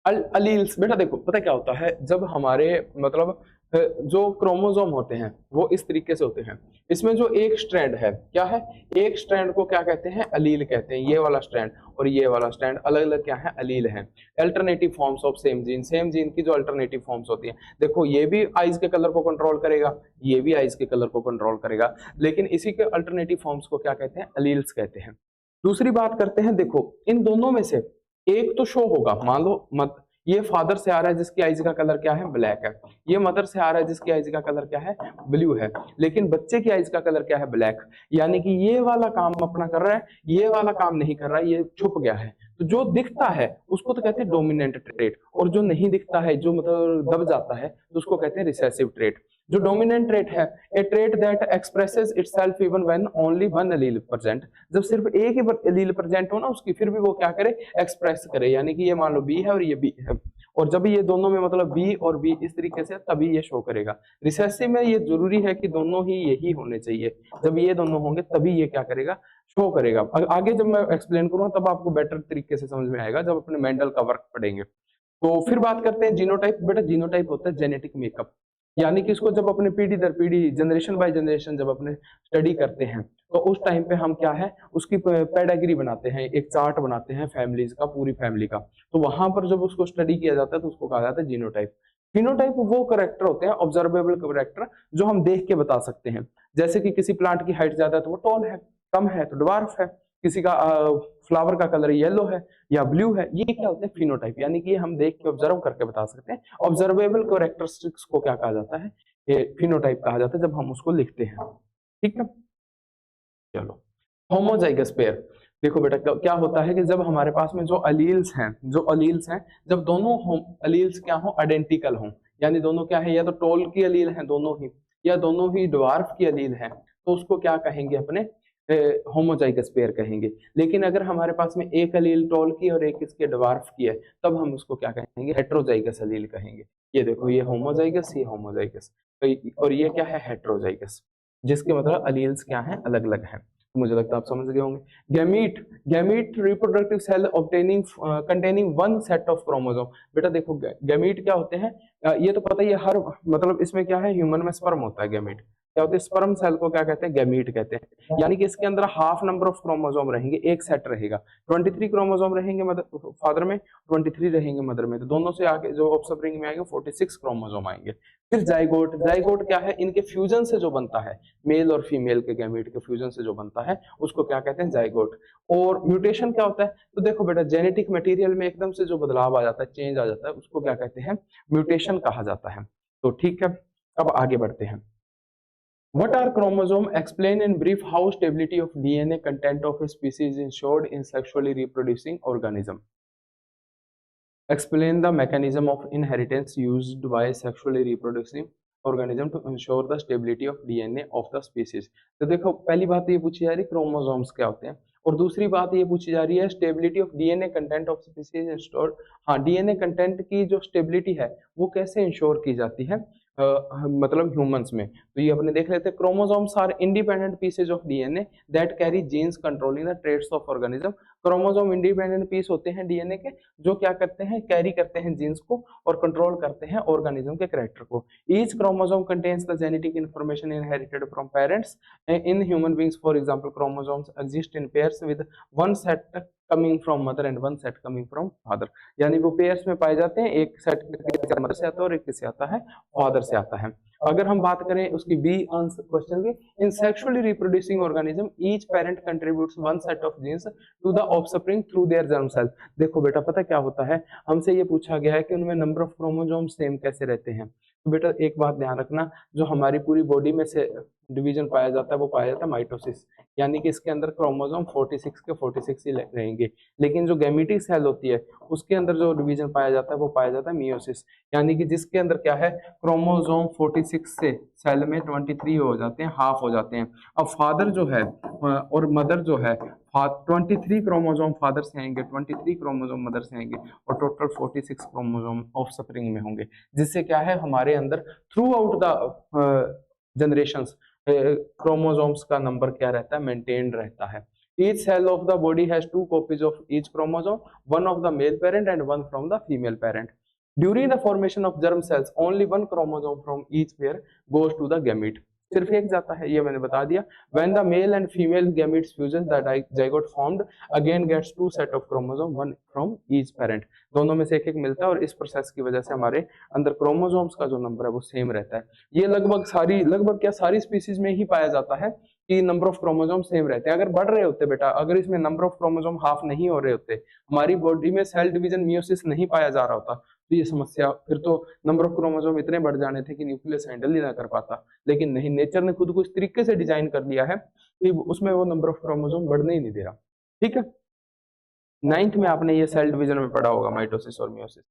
A: अलील्स बेटा देखो, पता क्या होता है, जब हमारे मतलब जो क्रोमोसोम होते हैं वो इस तरीके से होते हैं, इसमें जो एक स्ट्रैंड है, क्या है, एक स्ट्रैंड को क्या कहते हैं, अलील कहते हैं। ये वाला स्ट्रैंड और ये वाला स्ट्रैंड अलग अलग क्या है, अलील हैं। Alternative forms of same gene की जो अल्टरनेटिव फॉर्म्स होती हैं, देखो ये भी आइज के कलर को कंट्रोल करेगा, ये भी आइज के कलर को कंट्रोल करेगा, लेकिन इसी के अल्टरनेटिव फॉर्म्स को क्या कहते हैं, अलील्स कहते हैं। दूसरी बात करते हैं, देखो इन दोनों में से एक तो शो होगा, मान लो ये फादर से आ रहा है जिसकी आइज का कलर क्या है, ब्लैक है, ये मदर से आ रहा है जिसकी आइज का कलर क्या है, ब्लू है, लेकिन बच्चे की आइज का कलर क्या है, ब्लैक। यानी कि ये वाला काम अपना कर रहा है, ये वाला काम नहीं कर रहा है, ये छुप गया है। तो जो दिखता है उसको तो कहते हैं डोमिनेंट ट्रेट, और जो नहीं दिखता है, जो मतलब दब जाता है, तो उसको कहते हैं रिसेसिव ट्रेट। जो डोमिनेंट ट्रेट है, ए trait that expresses itself even when only one allele present. जब सिर्फ एक ही एलील प्रेजेंट हो ना उसकी, फिर भी वो क्या करे, एक्सप्रेस करे। यानी कि ये मान लो बी है और ये बी है, और जब ये दोनों में मतलब बी और बी इस तरीके से, तभी ये शो करेगा। रिसेसिव में ये जरूरी है कि दोनों ही यही होने चाहिए, जब ये दोनों होंगे तभी ये क्या करेगा, शो करेगा। आगे जब मैं एक्सप्लेन करूंगा तब आपको बेटर तरीके से समझ में आएगा, जब अपने मेंडल का वर्क पढ़ेंगे। तो फिर बात करते हैं जीनोटाइप। बेटा जीनोटाइप होता है जेनेटिक मेकअप, यानी कि इसको जब अपने पीढ़ी दर पीढ़ी, जनरेशन बाय जनरेशन जब अपने स्टडी करते हैं, तो उस टाइम पे हम क्या है, उसकी पेडागिरी बनाते हैं, एक चार्ट बनाते हैं फैमिलीज का, पूरी फैमिली का। तो वहां पर जब उसको स्टडी किया जाता है तो उसको कहा जाता है जीनोटाइप। फिनोटाइप वो करेक्टर होते हैं, ऑब्जर्वेबल करेक्टर, जो हम देख के बता सकते हैं। जैसे कि किसी प्लांट की हाइट ज्यादा है तो वो टॉल है, कम है तो ड्वार्फ है, किसी का फ्लावर का कलर येलो है या ब्लू है, ये क्या होते हैं फिनोटाइप, यानी कि हम देख के ऑब्जर्व करके बता सकते हैं। ऑब्जर्वेबल कैरेक्टरिस्टिक्स को क्या कहा जाता है, ये फिनोटाइप कहा जाता है जब हम उसको लिखते हैं। ठीक है, चलो होमोजाइगस पेयर। देखो बेटा क्या होता है कि जब हमारे पास में जो अलील्स हैं, जब दोनों अलील्स क्या हो, आइडेंटिकल हो, यानी दोनों क्या है, या तो टोल की अलील है दोनों ही, या दोनों ही ड्वार्फ की अलील है, तो उसको क्या कहेंगे, अपने होमोजाइगस पेयर कहेंगे। लेकिन अगर हमारे पास में एक अलील टोल की और एक इसके ड्वार्फ की है, तब हम उसको क्या कहेंगे, हेट्रोजाइगस अलील कहेंगे। ये देखो, ये होमोजाइगस, ये होमोजाइगस, और ये क्या है, हेट्रोजाइगस, जिसके मतलब अलील्स क्या है, अलग अलग है। मुझे लगता है आप समझ गए होंगे। Gamete, gamete reproductive cell obtaining containing one set of chromosome. बेटा देखो गैमीट क्या होते हैं, ये तो पता ही है, हर मतलब इसमें क्या है, ह्यूमन में स्पर्म होता है, गैमीट क्या होते हैं, स्पर्म सेल को क्या कहते हैं, गैमीट कहते हैं। यानी कि इसके अंदर हाफ नंबर ऑफ क्रोमोसोम रहेंगे, एक सेट रहेगा, 23 क्रोमोसोम रहेंगे मदर फादर में, 23 रहेंगे मदर में, तो दोनों से आगे जो ऑफस्प्रिंग में आएंगे 46 क्रोमोसोम आएंगे। फिर जाइगोट, जाइगोट क्या है, इनके फ्यूजन से जो बनता है, मेल और फीमेल के गैमीट के फ्यूजन से जो बनता है, उसको क्या कहते हैं, जाइगोट। और म्यूटेशन क्या होता है, तो देखो बेटा जेनेटिक मटेरियल में एकदम से जो बदलाव आ जाता है, चेंज आ जाता है, उसको क्या कहते हैं, म्यूटेशन कहा जाता है। तो ठीक है, अब आगे बढ़ते हैं। What are chromosome? Explain in brief how stability of DNA content of a species is ensured in sexually reproducing organism. Explain the mechanism of inheritance used by sexually reproducing organism to ensure the stability of DNA of the species. तो देखो पहली बात तो ये पूछी जा रही chromosomes क्या होते हैं, और दूसरी बात ये पूछी जा रही है stability of DNA content of species ensure. हाँ, डीएनए कंटेंट की जो स्टेबिलिटी है वो कैसे इंश्योर की जाती है, मतलब ह्यूमंस में। तो ये अपने देख लेते हैं। Chromosomes are independent pieces of DNA that carry genes controlling the traits of organism. Chromosome independent piece होते हैं डीएनए के, जो क्या करते हैं, कैरी करते हैं जीन्स को और कंट्रोल करते हैं ऑर्गेनिज्म के कैरेक्टर को। Each chromosome contains the genetic information inherited from parents. In human beings for example chromosomes exist in pairs with one set coming from mother and one set coming from father. यानी वो pairs में पाए जाते हैं, एक set mother से आता है और एक किससे आता है, फादर से आता है। अगर हम बात करें उसकी बी आंसर क्वेश्चन की, in sexually reproducing organism each parent contributes one set of genes to the offspring through their germ cell. देखो बेटा पता क्या होता है, हमसे ये पूछा गया है कि उनमें नंबर ऑफ क्रोमोसोम सेम कैसे रहते हैं। तो बेटा एक बात ध्यान रखना, जो हमारी पूरी बॉडी में से डिवीजन पाया जाता है वो पाया जाता है माइटोसिस, यानी कि इसके अंदर क्रोमोसोम 46 के 46 ही रहेंगे। लेकिन जो गैमेटिक सेल होती है उसके अंदर जो डिवीजन पाया जाता है वो पाया जाता है मियोसिस, यानी कि जिसके अंदर क्या है, क्रोमोसोम 46 से सेल में 23 हो जाते हैं, हाफ हो जाते हैं। अब फादर जो है और मदर जो है, 23 क्रोमोसोम फादर से आएंगे, 23 क्रोमोसोम मदर से आएंगे, और टोटल 46 क्रोमोसोम ऑफस्प्रिंग में होंगे। जिससे क्या है, हमारे अंदर through out the generations chromosomes का नंबर क्या रहता है, मेंटेन्ड रहता है। Each cell of the body has two copies of each chromosome, one of the male parent and one from the female parent. During the formation of germ cells, only one chromosome from each pair goes to the gamete. सिर्फ एक जाता है, ये मैंने बता दिया। When the male and female gametes fuses, the zygote formed again gets two set of chromosome, one from each parent. दोनों में से एक एक मिलता है, और इस प्रोसेस की वजह से हमारे अंदर क्रोमोसोम्स का जो नंबर है वो सेम रहता है। ये लगभग क्या सारी स्पीसीज में ही पाया जाता है कि नंबर ऑफ क्रोमोसोम सेम रहते हैं। अगर बढ़ रहे होते बेटा, अगर इसमें नंबर ऑफ क्रोमोसोम हाफ नहीं हो रहे होते, हमारी बॉडी में सेल डिवीजन मियोसिस नहीं पाया जा रहा होता, तो ये समस्या, फिर तो नंबर ऑफ क्रोमोसोम इतने बढ़ जाने थे कि न्यूक्लियस हैंडल ही ना कर पाता। लेकिन नहीं, नेचर ने खुद को इस तरीके से डिजाइन कर दिया है कि उसमें वो नंबर ऑफ क्रोमोसोम बढ़ने ही नहीं दे रहा। ठीक है, 9th में आपने ये सेल डिवीजन में पढ़ा होगा, माइटोसिस और मियोसिस।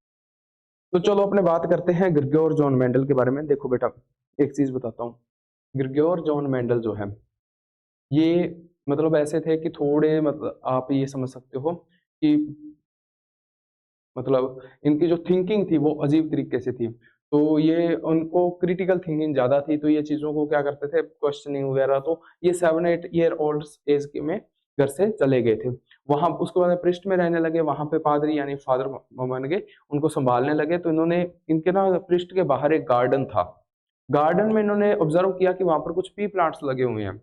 A: तो चलो अपने बात करते हैं ग्रिगोर जॉन मेंडल के बारे में। देखो बेटा एक चीज बताता हूँ, ग्रिगोर जॉन मेंडल जो है ये मतलब ऐसे थे कि थोड़े, मतलब आप ये समझ सकते हो कि मतलब इनकी जो थिंकिंग थी वो अजीब तरीके से थी। तो ये उनको क्रिटिकल थिंकिंग ज्यादा थी, तो ये चीजों को क्या करते थे, क्वेश्चनिंग वगैरह। तो ये 7-8 ईयर ओल्ड एज में घर से चले गए थे वहां। उसके बाद पृष्ठ में रहने लगे, वहां पे पादरी यानी फादर बन गए, उनको संभालने लगे। तो इन्होंने इनके ना पृष्ठ के बाहर एक गार्डन था, गार्डन में इन्होंने ऑब्जर्व किया कि वहां पर कुछ पी प्लांट्स लगे हुए हैं।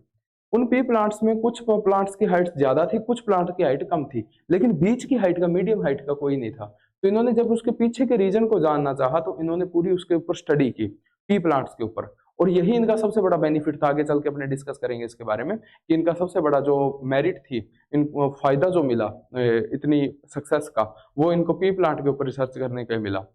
A: उन पी प्लांट्स में कुछ प्लांट्स की हाइट ज्यादा थी, कुछ प्लांट की हाइट कम थी, लेकिन बीच की हाइट का, मीडियम हाइट का कोई नहीं था। तो इन्होंने जब उसके पीछे के रीजन को जानना चाहा तो इन्होंने पूरी उसके ऊपर स्टडी की, पी प्लांट्स के ऊपर। और यही इनका सबसे बड़ा बेनिफिट था, आगे चल के अपने डिस्कस करेंगे इसके बारे में, कि इनका सबसे बड़ा जो मेरिट थी, इन फायदा जो मिला इतनी सक्सेस का, वो इनको पी प्लांट के ऊपर रिसर्च करने का मिला।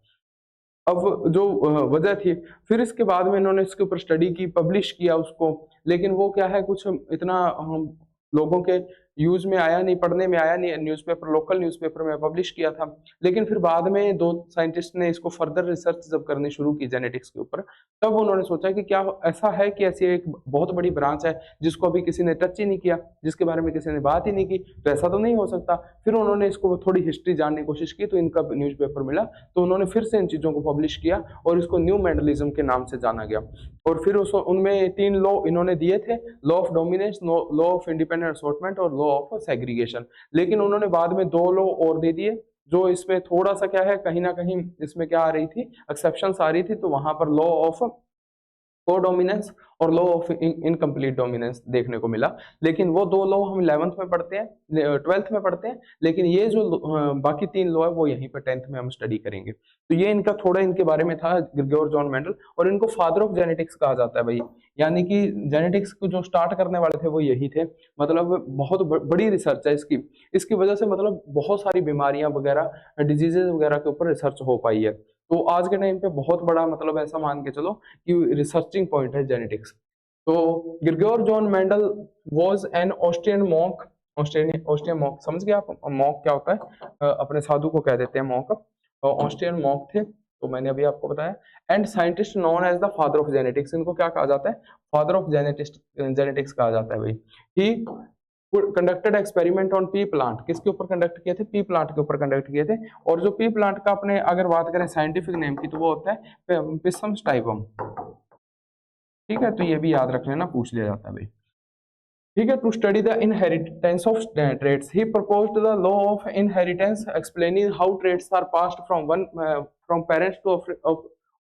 A: अब जो वजह थी, फिर इसके बाद में इन्होंने इसके ऊपर स्टडी की, पब्लिश किया उसको, लेकिन वो क्या है, कुछ इतना हम लोगों के यूज में आया नहीं, पढ़ने में आया नहीं। न्यूज़पेपर, लोकल न्यूज़पेपर में पब्लिश किया था, लेकिन फिर बाद में दो साइंटिस्ट ने इसको फर्दर रिसर्च जब करनी शुरू की जेनेटिक्स के ऊपर, तब उन्होंने सोचा कि क्या ऐसा है कि ऐसी एक बहुत बड़ी ब्रांच है जिसको अभी किसी ने टच ही नहीं किया, जिसके बारे में किसी ने बात ही नहीं की, तो ऐसा तो नहीं हो सकता। फिर उन्होंने इसको थोड़ी हिस्ट्री जानने की कोशिश की, तो इनका न्यूज़पेपर मिला, तो उन्होंने फिर से इन चीजों को पब्लिश किया और इसको न्यू मेंडलिज्म के नाम से जाना गया। और फिर उनमें 3 लॉ इन्होंने दिए थे, law of dominance, law of independent assortment और लॉ ऑफ सेग्रीगेशन। लेकिन उन्होंने बाद में 2 लॉ और दे दिए, जो इसमें थोड़ा सा क्या है, कहीं ना कहीं इसमें क्या आ रही थी, एक्सेप्शंस आ रही थी। तो वहां पर लॉ ऑफ को डोमिनेंस और लॉ ऑफ इनकम्प्लीट डोमिनेंस देखने को मिला। लेकिन वो 2 लॉ हम 11th में पढ़ते हैं, 12th में पढ़ते हैं, लेकिन ये जो बाकी 3 लॉ है वो यहीं पर 10th में हम स्टडी करेंगे। तो ये इनका थोड़ा इनके बारे में था, ग्रिगोर जॉन मेंडल। और इनको फादर ऑफ जेनेटिक्स कहा जाता है भाई, यानी कि जेनेटिक्स को जो स्टार्ट करने वाले थे वो यही थे। मतलब बहुत बड़ी रिसर्च है इसकी वजह से, मतलब बहुत सारी बीमारियां वगैरह, डिजीजेज वगैरह के ऊपर रिसर्च हो पाई है। तो आज के टाइम पे बहुत बड़ा, मतलब ऐसा मान के चलो कि रिसर्चिंग पॉइंट है जेनेटिक्स। तो Grigor John Mendel was an Austrian monk. Austrian monk समझ गए आप, मॉन्क क्या होता है, अपने साधु को कह देते हैं मॉन्क। ऑस्ट्रियन मॉन्क थे, तो मैंने अभी आपको बताया। And scientist known as the father of genetics, इनको क्या कहा जाता है, फादर ऑफ जेनेटिक्स कहा जाता है भाई। ही conducted experiment on P plant, किसके ऊपर कंडक्ट किए थे, पी प्लांट के ऊपर कंडक्ट किए थे। और जो पी प्लांट का अपने अगर बात करें साइंटिफिक नेम की, तो वो होता है पिसम स्टाइबम। ठीक है, तो ये भी याद रख लेना, पूछ लिया जाता है भाई। ठीक है, to study the inheritance of traits, he proposed the law of inheritance explaining how traits are passed from parents to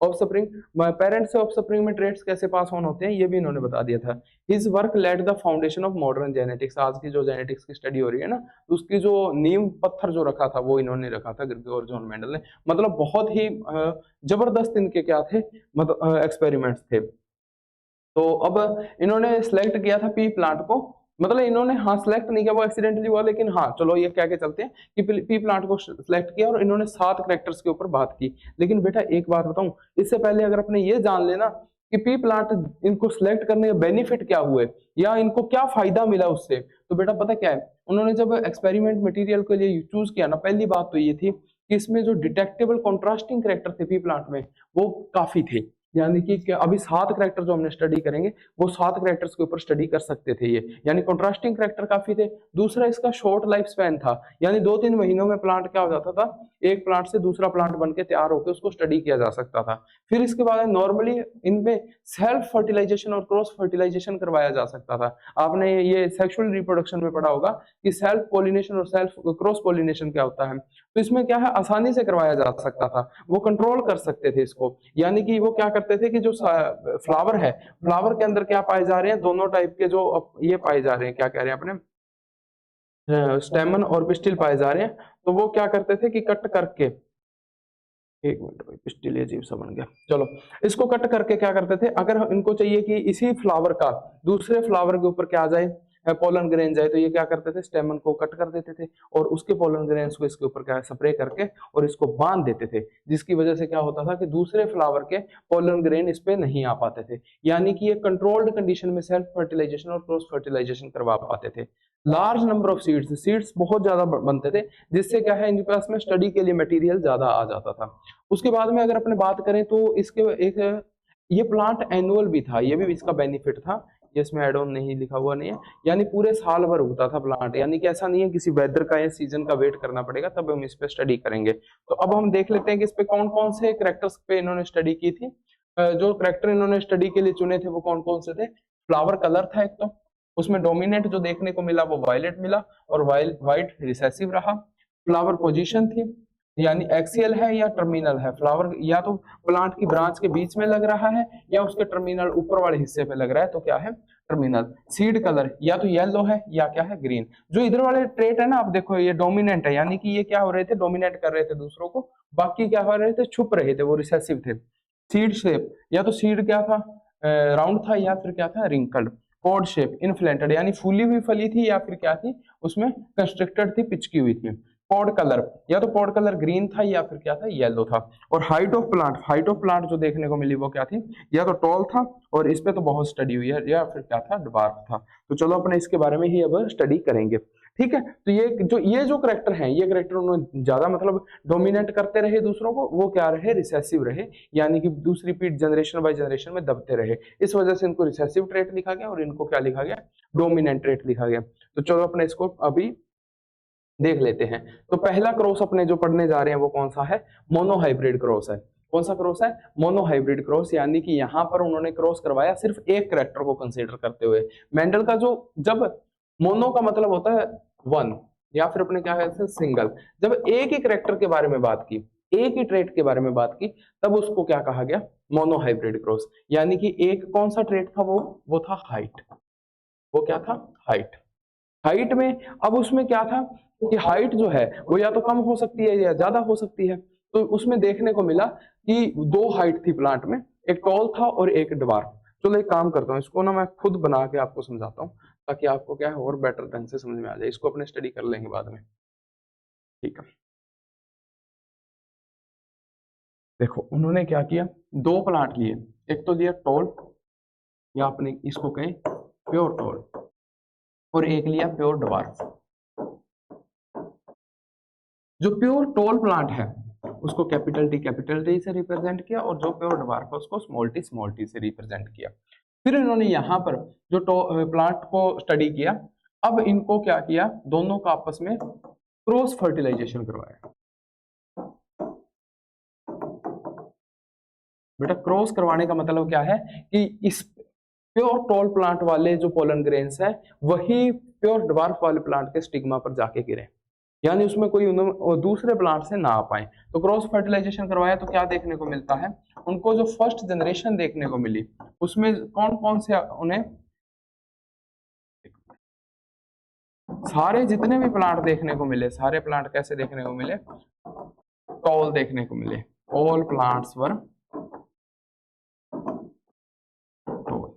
A: offspring. Parents से ऑफस्प्रिंग में ट्रेट्स कैसे पास ऑन होते हैं, ये भी इन्होंने बता दिया था। His work led the foundation of modern genetics, आज की जो जेनेटिक्स की स्टडी हो रही है ना, तो उसकी जो नींव पत्थर जो रखा था वो इन्होंने रखा था, ग्रिगोर जॉन मेंडल ने। मतलब बहुत ही जबरदस्त इनके क्या थे, मतलब एक्सपेरिमेंट्स थे। तो अब इन्होंने सिलेक्ट किया था पी प्लांट को, मतलब इन्होंने हाँ सिलेक्ट नहीं किया, वो एक्सीडेंटली हुआ, लेकिन हाँ चलो ये कह के चलते हैं कि पी प्लांट को सिलेक्ट किया और इन्होंने 7 करेक्टर्स के ऊपर बात की। लेकिन बेटा एक बात बताऊं, इससे पहले अगर अपने ये जान लेना कि पी प्लांट इनको सिलेक्ट करने के बेनिफिट क्या हुए या इनको क्या फायदा मिला उससे, तो बेटा पता क्या है, उन्होंने जब एक्सपेरिमेंट मटेरियल के लिए चूज किया ना, पहली बात तो ये थी कि इसमें जो डिटेक्टेबल कॉन्ट्रास्टिंग करेक्टर थे पी प्लांट में, वो काफी थे। यानी कि अभी 7 करेक्टर जो हमने स्टडी करेंगे, वो 7 करेक्टर्स के ऊपर स्टडी कर सकते थे ये, यानी कॉन्ट्रास्टिंग करेक्टर काफी थे। दूसरा, इसका शॉर्ट लाइफ स्पैन था, यानी 2-3 महीनों में प्लांट क्या हो जाता था, एक प्लांट से दूसरा प्लांट बन के तैयार होकर उसको स्टडी किया जा सकता था। फिर इसके बाद नॉर्मली इनमें सेल्फ फर्टिलाइजेशन और क्रॉस फर्टिलाइजेशन करवाया जा सकता था। आपने ये सेक्सुअल रिप्रोडक्शन में पढ़ा होगा कि सेल्फ पोलिनेशन और सेल्फ क्रॉस पोलिनेशन क्या होता है। तो इसमें क्या है, आसानी से करवाया जा सकता था, वो कंट्रोल कर सकते थे इसको। यानी कि वो क्या करते थे कि जो फ्लावर है, फ्लावर के अंदर क्या पाए जा रहे हैं, दोनों टाइप के जो ये पाए जा रहे हैं, क्या कह रहे हैं अपने, स्टेमन और पिस्टिल पाए जा रहे हैं। तो वो क्या करते थे कि कट करके, एक मिनट भाई, पिस्टिल अजीब सा बन गया, चलो इसको कट करके क्या करते थे, अगर इनको चाहिए कि इसी फ्लावर का दूसरे फ्लावर के ऊपर क्या आ जाए, पोलन ग्रेन जाए, तो ये क्या करते थे, स्टेमन को कट कर देते थे और उसके पोलन ग्रेन्स को इसके ऊपर क्या स्प्रे करके और इसको बांध देते थे, जिसकी वजह से क्या होता था कि दूसरे फ्लावर के पोलन ग्रेन इस पे नहीं आ पाते थे। यानी कि ये कंट्रोल्ड कंडीशन में सेल्फ फर्टिलाइजेशन और क्रॉस फर्टिलाइजेशन करवा पाते थे। लार्ज नंबर ऑफ सीड्स बहुत ज्यादा बनते थे, जिससे क्या है, इनके पास में स्टडी के लिए मटेरियल ज्यादा आ जाता था। उसके बाद में अगर अपने बात करें तो इसके एक ये प्लांट एनुअल भी था, ये भी इसका बेनिफिट था ये इसमें एड ऑन नहीं लिखा हुआ नहीं है, यानी पूरे साल भर उगता था प्लांट, यानी कि ऐसा नहीं है किसी वेदर का या सीजन का वेट करना पड़ेगा तब हम इस पे स्टडी करेंगे। तो अब हम देख लेते हैं कि इस पे कौन कौन से करेक्टर्स पे इन्होंने स्टडी की थी। जो करेक्टर इन्होंने स्टडी के लिए चुने थे वो कौन कौन से थे। फ्लावर कलर था एक, तो उसमें डोमिनेंट जो देखने को मिला वो वायलेट मिला और वाइट रिसेसिव रहा। फ्लावर पोजीशन थी, यानी एक्सियल है या टर्मिनल है, फ्लावर या तो प्लांट की ब्रांच के बीच में लग रहा है या उसके टर्मिनल ऊपर वाले हिस्से पे लग रहा है, तो क्या है टर्मिनल। सीड कलर या तो येलो है या क्या है ग्रीन। जो इधर वाले ट्रेट है ना, आप देखो ये डोमिनेंट है, यानी कि ये क्या हो रहे थे डोमिनेट कर रहे थे दूसरों को, बाकी क्या हो रहे थे छुप रहे थे, वो रिसेसिव थे। सीड शेप, या तो सीड क्या था राउंड था या फिर क्या था रिंकल्ड। पॉड शेप इनफ्लेटेड, यानी फूली हुई फली थी या फिर क्या थी उसमें कंस्ट्रक्टेड थी, पिचकी हुई थी। पॉड कलर, या तो पॉड कलर ग्रीन था या फिर क्या था येलो था। और हाइट ऑफ प्लांट जो देखने को मिली वो क्या थी, या तो टॉल था और इस पे तो बहुत स्टडी हुई है, या फिर क्या था ड्वार्फ था। तो चलो अपने इसके बारे में ही अब स्टडी करेंगे, ठीक है। तो ये जो करेक्टर हैं, ये करेक्टर उन्होंने ज्यादा मतलब डोमिनेट करते रहे दूसरों को, वो क्या रहे रिसेसिव रहे, यानी कि दूसरी पीढ़ी जनरेशन बाय जनरेशन में दबते रहे। इस वजह से इनको रिसेसिव ट्रेट लिखा गया और इनको क्या लिखा गया डोमिनेंट ट्रेट लिखा गया। तो चलो अपने इसको अभी देख लेते हैं। तो पहला क्रॉस अपने जो पढ़ने जा रहे हैं वो कौन सा है, मोनोहाइब्रिड क्रॉस है। कौन सा क्रॉस है, मोनोहाइब्रिड क्रॉस, यानी कि यहाँ पर उन्होंने क्रॉस करवाया सिर्फ एक कैरेक्टर को कंसीडर करते हुए। मेंडल का जो, जब मोनो का मतलब होता है वन या फिर अपने क्या कहते हैं सिंगल, जब एक ही कैरेक्टर के बारे में बात की, एक ही ट्रेट के बारे में बात की, तब उसको क्या कहा गया मोनोहाइब्रिड क्रॉस। यानी कि एक कौन सा ट्रेट था वो था हाइट। वो क्या था हाइट। हाइट में अब उसमें क्या था कि हाइट जो है वो या तो कम हो सकती है या ज्यादा हो सकती है। तो उसमें देखने को मिला कि दो हाइट थी प्लांट में, एक टॉल था और एक ड्वार्फ। चलो एक काम करता हूँ, इसको ना मैं खुद बना के आपको समझाता हूँ ताकि आपको क्या है और बेटर ढंग से समझ में आ जाए। इसको अपने स्टडी कर लेंगे बाद में, ठीक है। देखो उन्होंने क्या किया, दो प्लांट लिए, एक तो लिया टॉल या अपने इसको कहें प्योर टॉल, और एक लिया प्योर ड्वार्फ। जो प्योर टॉल प्लांट है उसको कैपिटल टी से रिप्रेजेंट किया, और जो प्योर ड्वार्फ है उसको स्मॉल टी से रिप्रेजेंट किया। फिर इन्होंने यहाँ पर जो प्लांट को स्टडी किया, अब इनको क्या किया, दोनों का आपस में क्रॉस फर्टिलाइजेशन करवाया। बेटा क्रॉस करवाने का मतलब क्या है कि इस प्योर टॉल प्लांट वाले जो पोलन ग्रेन्स है वही प्योर ड्वार्फ वाले प्लांट के स्टिग्मा पर जाके गिरे, यानी उसमें कोई दूसरे प्लांट से ना आ पाए। तो क्रॉस फर्टिलाइजेशन करवाया तो क्या देखने को मिलता है, उनको जो फर्स्ट जनरेशन देखने को मिली उसमें कौन कौन से उन्हें सारे जितने भी प्लांट देखने को मिले, सारे प्लांट कैसे देखने को मिले, टॉल देखने को मिले। ऑल प्लांट्स वर टॉल,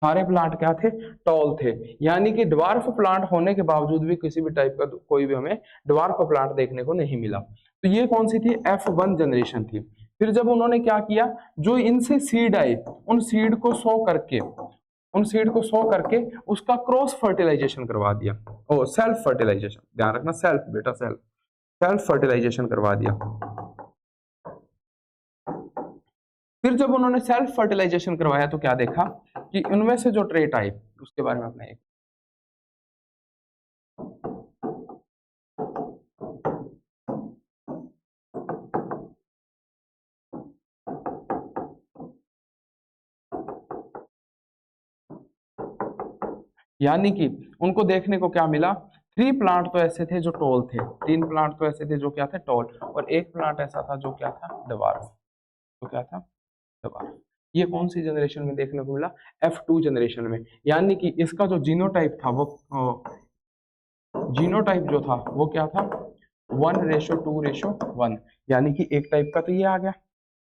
A: सारे प्लांट क्या थे टॉल थे। यानी कि ड्वार्फ प्लांट होने के बावजूद भी किसी भी टाइप का कोई भी हमें ड्वार्फ प्लांट देखने को नहीं मिला। तो ये कौन सी थी, F1 जनरेशन थी। फिर जब उन्होंने क्या किया, जो इनसे सीड आए उन सीड को सो करके उसका क्रॉस फर्टिलाइजेशन करवा दिया। ओ सेल्फ फर्टिलाइजेशन, ध्यान रखना सेल्फ बेटा, सेल्फ फर्टिलाइजेशन करवा दिया। फिर जब उन्होंने सेल्फ फर्टिलाइजेशन करवाया तो क्या देखा कि उनमें से जो ट्रेट आए उसके बारे में अपने एक यानी कि उनको देखने को क्या मिला, 3 प्लांट तो ऐसे थे जो टॉल थे, 3 प्लांट तो ऐसे थे जो क्या थे टॉल, और एक प्लांट ऐसा था जो क्या था ड्वार्फ। तो क्या था ड्वार्फ। ये कौन सी जनरेशन में देखने को मिला, F2 जनरेशन में। यानी कि इसका जो जीनोटाइप था वो जीनोटाइप जो था वो क्या था 1:2:1, यानी कि एक टाइप का तो ये आ गया,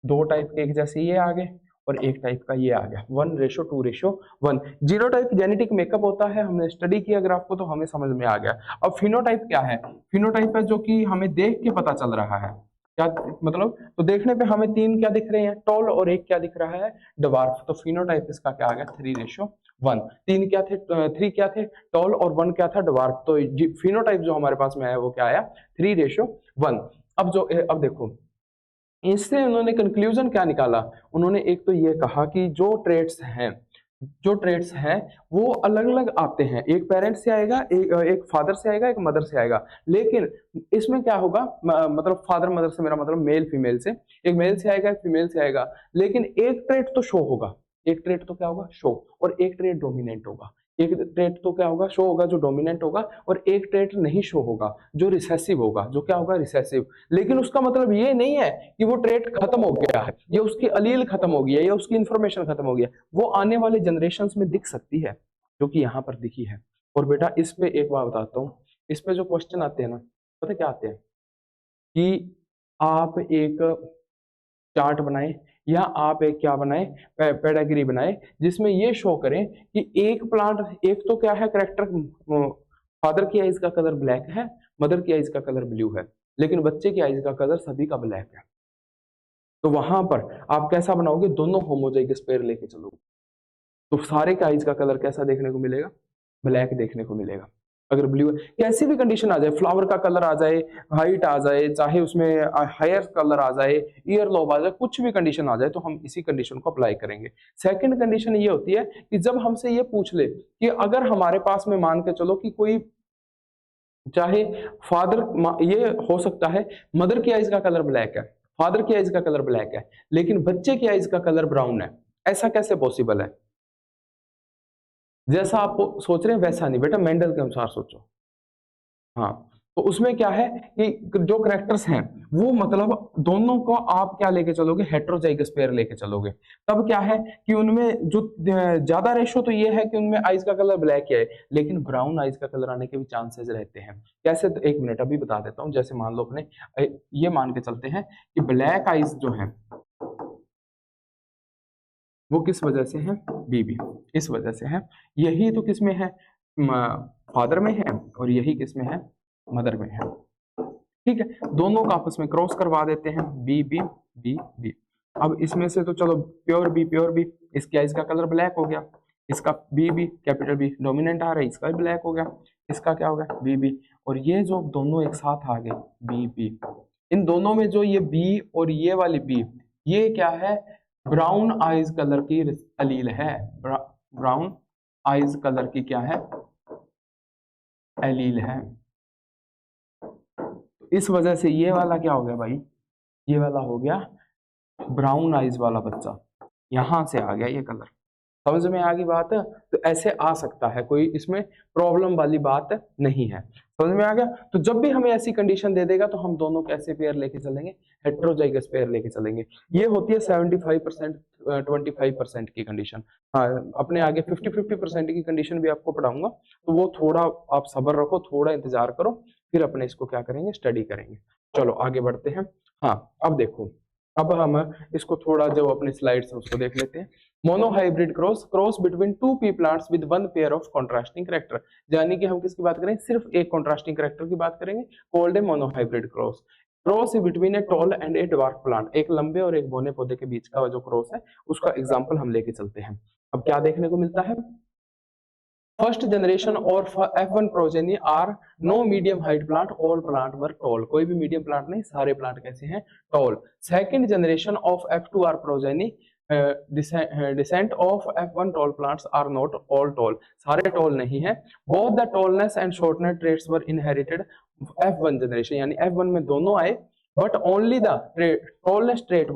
A: दो टाइप के एक जैसे ये आ गए, और एक टाइप का ये आ गया 1:2:1। जीनोटाइप जेनेटिक मेकअप होता है, हमने स्टडी किया ग्राफ को तो हमें समझ में आ गया। अब फिनोटाइप क्या है, फिनोटाइप है जो कि हमें देख के पता चल रहा है, क्या मतलब, तो देखने पे हमें 3 क्या दिख रहे हैं टॉल और एक क्या दिख रहा है ड्वार्फ। तो फिनोटाइप इसका क्या आ गया 3:1। 3 क्या थे, 3 क्या थे टॉल और 1 क्या था ड्वार्फ। तो फिनोटाइप जो हमारे पास में आया वो क्या आया 3:1। अब देखो इससे उन्होंने कंक्लूजन क्या निकाला, उन्होंने एक तो ये कहा कि जो ट्रेट्स हैं जो ट्रेड्स हैं वो अलग अलग आते हैं, एक पेरेंट से आएगा, एक फादर से आएगा, एक मदर से आएगा। लेकिन इसमें क्या होगा, मतलब फादर मदर से मेरा मतलब मेल फीमेल से, एक मेल से आएगा, एक फीमेल से आएगा, लेकिन एक ट्रेड तो शो होगा, एक ट्रेड तो क्या होगा, शो, और एक ट्रेड डोमिनेंट होगा। एक ट्रेड तो क्या होगा, शो होगा, जो डोमिनेंट होगा, और एक ट्रेड नहीं शो होगा, जो रिसेसिव होगा, जो क्या होगा, रिसेसिव। लेकिन उसका मतलब ये नहीं है कि वो ट्रेड खत्म हो गया है, या उसकी अलील खत्म हो गई है, या उसकी इंफॉर्मेशन खत्म हो गई है, वो आने वाले जनरेशन में दिख सकती है, जो कि यहाँ पर दिखी है। और बेटा इस पे एक बात बताता हूँ, इस पे जो क्वेश्चन आते हैं ना, पता क्या आते हैं, कि आप एक चार्ट बनाए, या आप एक क्या बनाए, पेडाग्री बनाए, जिसमें ये शो करें कि एक प्लांट, एक तो क्या है करेक्टर, फादर की आइज का कलर ब्लैक है, मदर की आइज का कलर ब्लू है, लेकिन बच्चे की आइज का कलर सभी का ब्लैक है। तो वहां पर आप कैसा बनाओगे, दोनों होमोजाइगस पेयर लेके चलोगे, तो सारे के आइज का कलर कैसा देखने को मिलेगा, ब्लैक देखने को मिलेगा। अगर ब्लू, कैसी भी कंडीशन आ जाए, फ्लावर का कलर आ जाए, हाइट आ जाए, चाहे उसमें हायर कलर आ जाए, ईयर लॉब आ जाए, कुछ भी कंडीशन आ जाए, तो हम इसी कंडीशन को अप्लाई करेंगे। सेकंड कंडीशन ये होती है कि जब हमसे ये पूछ ले कि अगर हमारे पास में मान के चलो कि कोई, चाहे फादर, ये हो सकता है मदर की आइज का कलर ब्लैक है, फादर की आइज का कलर ब्लैक है, लेकिन बच्चे की आइज का कलर ब्राउन है, ऐसा कैसे पॉसिबल है? जैसा आप सोच रहे हैं वैसा नहीं बेटा, मेंडल के अनुसार सोचो। हाँ, तो उसमें क्या है कि जो करेक्टर्स हैं वो मतलब दोनों को आप क्या लेके चलोगे, हेट्रोजाइगस पेयर लेके चलोगे। तब क्या है कि उनमें जो ज्यादा रेशो तो ये है कि उनमें आइज का कलर ब्लैक है, लेकिन ब्राउन आइज का कलर आने के भी चांसेस रहते हैं। कैसे, तो एक मिनट अभी बता देता हूँ। जैसे मान लो अपने ये मान के चलते हैं कि ब्लैक आइज जो है वो किस वजह से है, बीबी, इस वजह से है। यही तो किस में है, फादर में है, और यही किस में है, मदर में है। ठीक है, दोनों का आपस में क्रॉस करवा देते हैं, बी बी बी बी। अब इसमें से तो चलो प्योर बी, प्योर बी, इसकी इसका कलर ब्लैक हो गया, इसका B B capital B dominant आ रहा है, इसका भी ब्लैक हो गया, इसका क्या हो गया, बी बी। और ये जो दोनों एक साथ आ गए, बी बी, इन दोनों में जो ये बी और ये वाली बी, ये क्या है, ब्राउन आइज कलर की अलील है, ब्राउन आइज कलर की क्या है, एलील है। तो इस वजह से ये वाला क्या हो गया भाई, ये वाला हो गया ब्राउन आइज वाला बच्चा, यहां से आ गया ये कलर। समझ में आ गई बात है? तो ऐसे आ सकता है, कोई इसमें प्रॉब्लम वाली बात नहीं है। समझ में आ गया? तो जब भी हमें ऐसी कंडीशन दे देगा तो हम दोनों कैसे पेयर लेके चलेंगे, हेट्रोजाइगस पेयर लेके चलेंगे। ये होती है 75% 25% की कंडीशन। हाँ, अपने आगे 50-50% की कंडीशन भी आपको पढ़ाऊंगा, तो वो थोड़ा आप सब्र रखो, थोड़ा इंतजार करो, फिर अपने इसको क्या करेंगे, स्टडी करेंगे। चलो आगे बढ़ते हैं। हाँ, अब देखो, अब हम इसको थोड़ा जो अपने स्लाइड्स है उसको देख लेते हैं। Monohybrid cross, cross between two P plants with one pair of contrasting character. यानी कि हम किसकी बात करें, सिर्फ एक कॉन्ट्रास्टिंग करेक्टर की बात करेंगे, called a monohybrid cross. Cross between a tall and a dwarf plant, एक लंबे और एक बोने पौधे के बीच का जो क्रॉस है उसका एग्जाम्पल हम लेके चलते हैं। अब क्या देखने को मिलता है, फर्स्ट जनरेशन और F1 progeny are no medium height plant, all plant were tall. कोई भी मीडियम प्लांट नहीं, सारे प्लांट कैसे हैं, tall. Second generation of F2 are progeny descent of F1 tall plants are not all tall, सारे tall नहीं है। Both the tallness and shortness traits were inherited F1 generation, यानी F1 में दोनों आए, but only the tallness trait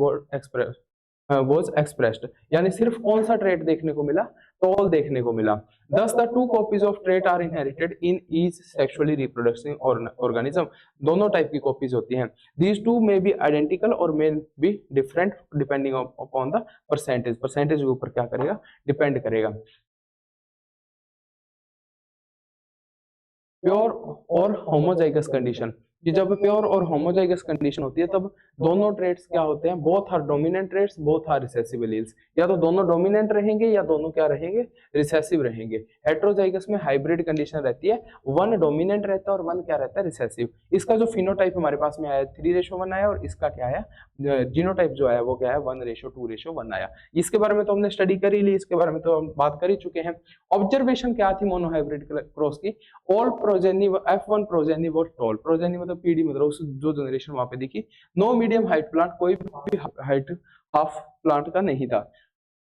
A: was expressed, यानी सिर्फ कौन सा ट्रेट देखने को मिला, टॉल देखने को मिला। Thus the two copies of trait are inherited in each sexually reproducing organism, दोनों टाइप की कॉपीज होती हैं। These two may be identical or may be different depending upon the percentage, percentage के ऊपर क्या करेगा, डिपेंड करेगा। प्योर और होमोजाइगस कंडीशन, कि जब प्योर और होमोजाइगस कंडीशन होती है तब दोनों ट्रेट्स क्या होते हैं, both are dominant traits, both are recessive alleles, या तो दोनों डोमिनेंट रहेंगे या दोनों क्या रहेंगे, रिसेसिव रहेंगे। हेट्रोजाइगस में हाइब्रिड कंडीशन रहती है, वन डोमिनेंट रहता है और वन क्या रहता है, रिसेसिव। इसका जो फिनोटाइप हमारे पास में आया 3:1 आया, और इसका क्या आया, जीनोटाइप जो आया वो क्या है, 1:2:1 आया। इसके बारे में तो हमने स्टडी कर ही ली, इसके बारे में तो हम बात कर ही चुके हैं। ऑब्जर्वेशन क्या थी मोनोहाइब्रिड क्रॉस की, ऑल प्रोजेनी F1 प्रोजेनी वो टॉल, प्रोजेनी मतलब पीडी, मतलब उस जो जनरेशन वहां पे दिखी, नो मीडियम हाइट प्लांट, कोई भी हाइट हाफ प्लांट का नहीं था।